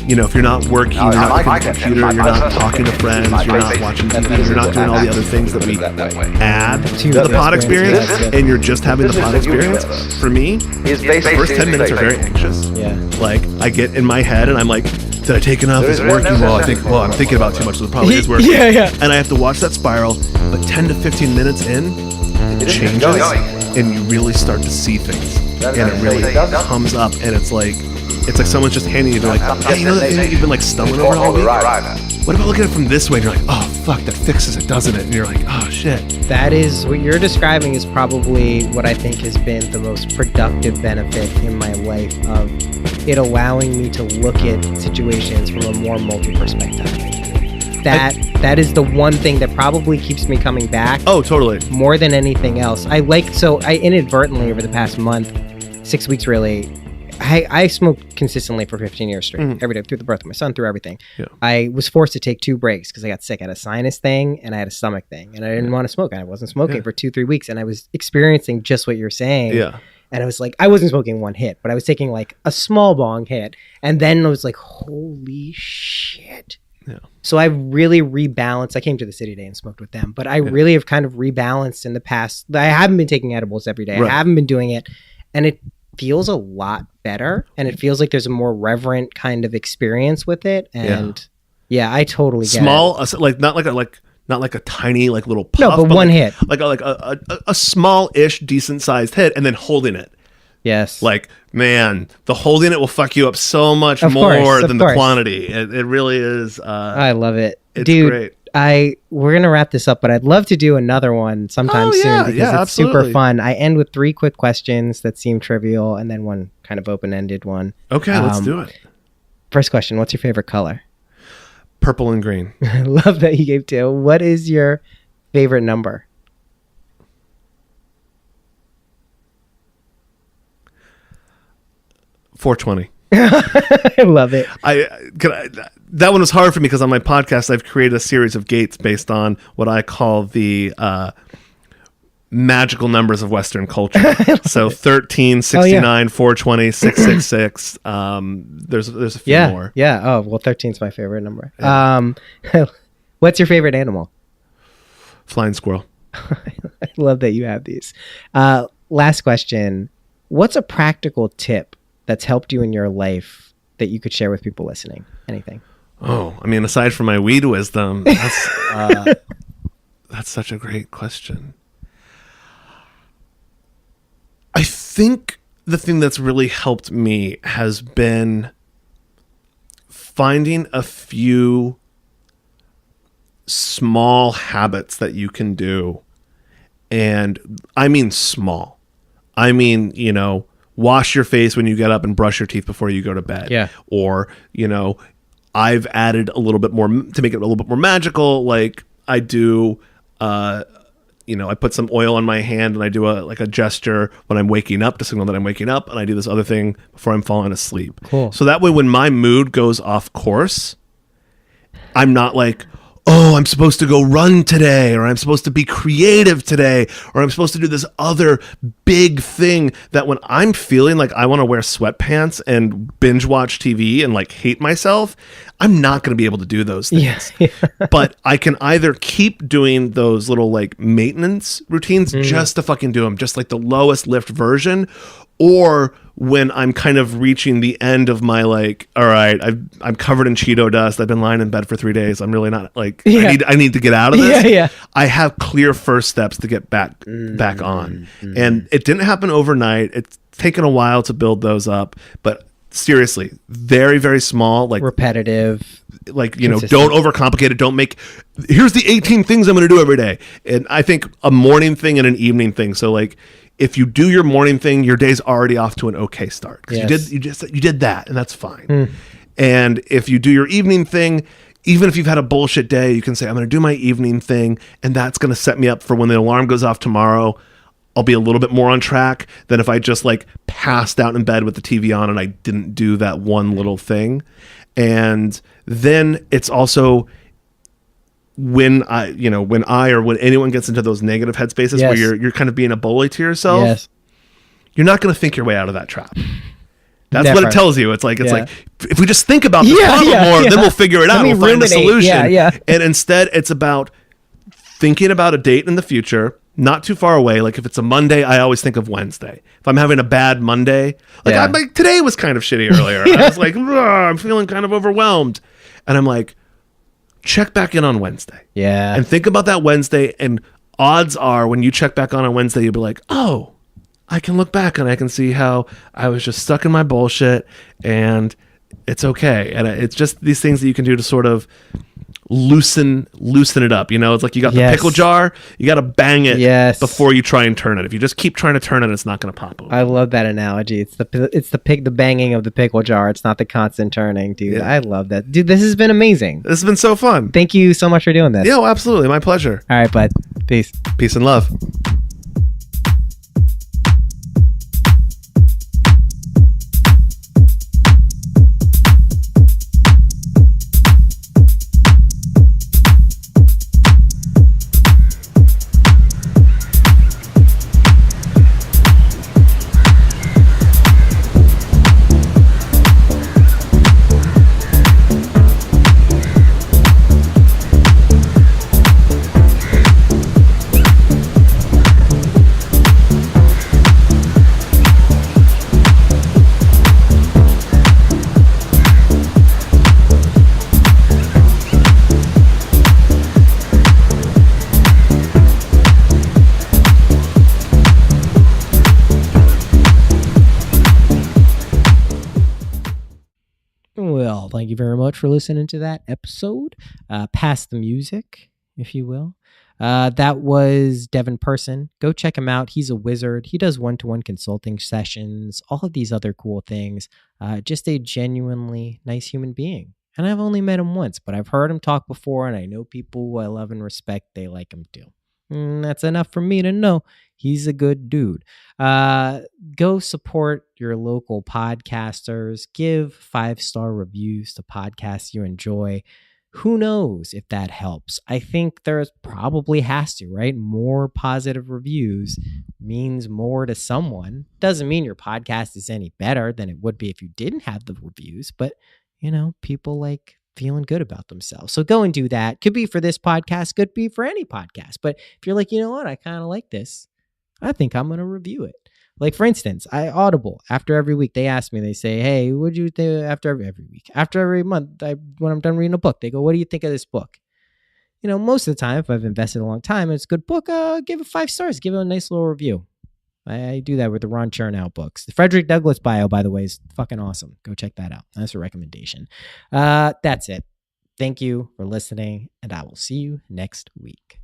[SPEAKER 1] you know, if you're not working, you're not looking at the computer, you're not talking to friends, you're not watching TV, you're not doing all the other things that we add to the pod experience, and you're just having the pod experience, for me, the first 10 minutes are very anxious. Like, I get in my head and I'm like, did I take enough? Is it working? Well, I'm thinking about too much, so it probably is working. And I have to watch that spiral, but 10 to 15 minutes in, it changes, and you really start to see things, and it really comes up, and it's like someone's just handing you, they're like, hey, you know that thing that you've been like stumbling over all week? What about looking at it from this way? And you're like, oh, fuck, that fixes it, doesn't it? And you're like, oh, shit.
[SPEAKER 5] That is, what you're describing is probably what I think has been the most productive benefit in my life, of it allowing me to look at situations from a more multi-perspective. That is the one thing that probably keeps me coming back.
[SPEAKER 1] Oh, totally.
[SPEAKER 5] More than anything else. I inadvertently, over the past month, 6 weeks really, I smoked consistently for 15 years straight, every day, through the birth of my son, through everything. I was forced to take 2 breaks because I got sick. I had a sinus thing and I had a stomach thing, and I didn't want to smoke. I wasn't smoking for 2-3 weeks, and I was experiencing just what you're saying. And I was like, I wasn't smoking one hit, but I was taking like a small bong hit, and then I was like, holy shit. So I really rebalanced. I came to the city today and smoked with them, but I really have kind of rebalanced in the past. I haven't been taking edibles every day. I haven't been doing it, and it feels a lot better, and it feels like there's a more reverent kind of experience with it. And I totally get it.
[SPEAKER 1] Like not like a tiny like little puff,
[SPEAKER 5] no, but one
[SPEAKER 1] like,
[SPEAKER 5] hit,
[SPEAKER 1] like a small-ish, decent-sized hit, and then holding it. Like, man, the holding it will fuck you up so much more than the quantity. It really is. I
[SPEAKER 5] love it,
[SPEAKER 1] it's
[SPEAKER 5] dude.
[SPEAKER 1] Great.
[SPEAKER 5] We're gonna wrap this up, but I'd love to do another one sometime soon, because it's super fun. I end with 3 quick questions that seem trivial, and then one kind of open-ended one.
[SPEAKER 1] Okay, let's do it.
[SPEAKER 5] First question: what's your favorite color?
[SPEAKER 1] Purple and green.
[SPEAKER 5] I love that you gave 2. What is your favorite number?
[SPEAKER 1] 420.
[SPEAKER 5] I love it.
[SPEAKER 1] That one was hard for me because on my podcast I've created a series of gates based on what I call the magical numbers of Western culture. So 13, 69, 420, 666. There's a few more.
[SPEAKER 5] Yeah. Oh, well, 13 is my favorite number. What's your favorite animal?
[SPEAKER 1] Flying squirrel.
[SPEAKER 5] I love that you have these. Last question. What's a practical tip that's helped you in your life that you could share with people listening? Anything?
[SPEAKER 1] Oh, I mean, aside from my weed wisdom, that's such a great question. I think the thing that's really helped me has been finding a few small habits that you can do. And I mean small. I mean, wash your face when you get up and brush your teeth before you go to bed.
[SPEAKER 5] Yeah.
[SPEAKER 1] Or, I've added a little bit more to make it a little bit more magical. Like I do, I put some oil on my hand and I do a gesture when I'm waking up to signal that I'm waking up. And I do this other thing before I'm falling asleep.
[SPEAKER 5] Cool.
[SPEAKER 1] So that way, when my mood goes off course, I'm not like, oh, I'm supposed to go run today, or I'm supposed to be creative today, or I'm supposed to do this other big thing that when I'm feeling like I want to wear sweatpants and binge watch TV and like hate myself, I'm not going to be able to do those things.
[SPEAKER 5] Yeah.
[SPEAKER 1] But I can either keep doing those little like maintenance routines just to fucking do them, just like the lowest lift version, or when I'm kind of reaching the end of my like, all right, I'm covered in Cheeto dust. I've been lying in bed for 3 days. I'm really not like, I need to get out of this.
[SPEAKER 5] Yeah.
[SPEAKER 1] I have clear first steps to get back on. And it didn't happen overnight. It's taken a while to build those up, but seriously, very, very small, like
[SPEAKER 5] repetitive,
[SPEAKER 1] like,
[SPEAKER 5] consistent.
[SPEAKER 1] Don't overcomplicate it. Don't make, here's the 18 things I'm going to do every day. And I think a morning thing and an evening thing. So like, if you do your morning thing, your day's already off to an okay start. Because you did that, and that's fine. And if you do your evening thing, even if you've had a bullshit day, you can say, I'm going to do my evening thing, and that's going to set me up for when the alarm goes off tomorrow. I'll be a little bit more on track than if I just like passed out in bed with the TV on and I didn't do that one little thing. And then it's also when anyone gets into those negative headspaces where you're kind of being a bully to yourself, you're not going to think your way out of that trap. That's what it tells you. It's like if we just think about this problem more, then we'll figure it out. We'll find a solution. And instead, it's about thinking about a date in the future, not too far away. Like if it's a Monday, I always think of Wednesday. If I'm having a bad Monday, like today was kind of shitty earlier. I was like, I'm feeling kind of overwhelmed, and I'm like, check back in on Wednesday.
[SPEAKER 5] Yeah.
[SPEAKER 1] And think about that Wednesday. And odds are when you check back on Wednesday, you'll be like, oh, I can look back and I can see how I was just stuck in my bullshit and it's okay. And it's just these things that you can do to sort of loosen it up. It's like you got the pickle jar, you got to bang it before you try and turn it. If you just keep trying to turn it, it's not going to pop over.
[SPEAKER 5] I love that analogy. It's the banging of the pickle jar. It's not the constant turning, dude. Yeah. I love that. Dude, this has been amazing.
[SPEAKER 1] This has been so fun.
[SPEAKER 5] Thank you so much for doing this.
[SPEAKER 1] Yeah, well, absolutely. My pleasure.
[SPEAKER 5] All right, bud. Peace.
[SPEAKER 1] Peace and love.
[SPEAKER 5] Well, thank you very much for listening to that episode. Pass the music, if you will. That was Devin Person. Go check him out. He's a wizard. He does one-to-one consulting sessions, all of these other cool things. Just a genuinely nice human being. And I've only met him once, but I've heard him talk before, and I know people who I love and respect, they like him too. That's enough for me to know he's a good dude. Go support your local podcasters. Give 5-star reviews to podcasts you enjoy. Who knows if that helps? I think there's probably has to, right? More positive reviews means more to someone. Doesn't mean your podcast is any better than it would be if you didn't have the reviews, but people like feeling good about themselves. So go and do that. Could be for this podcast, could be for any podcast. But if you're like, you know what, I kind of like this, I think I'm going to review it. Like, for instance, Audible, after every week, they ask me, they say, hey, what do you think after every week? After every month, when I'm done reading a book, they go, what do you think of this book? Most of the time, if I've invested a long time and it's a good book, give it 5 stars, give it a nice little review. I do that with the Ron Chernow books. The Frederick Douglass bio, by the way, is fucking awesome. Go check that out. That's a recommendation. That's it. Thank you for listening, and I will see you next week.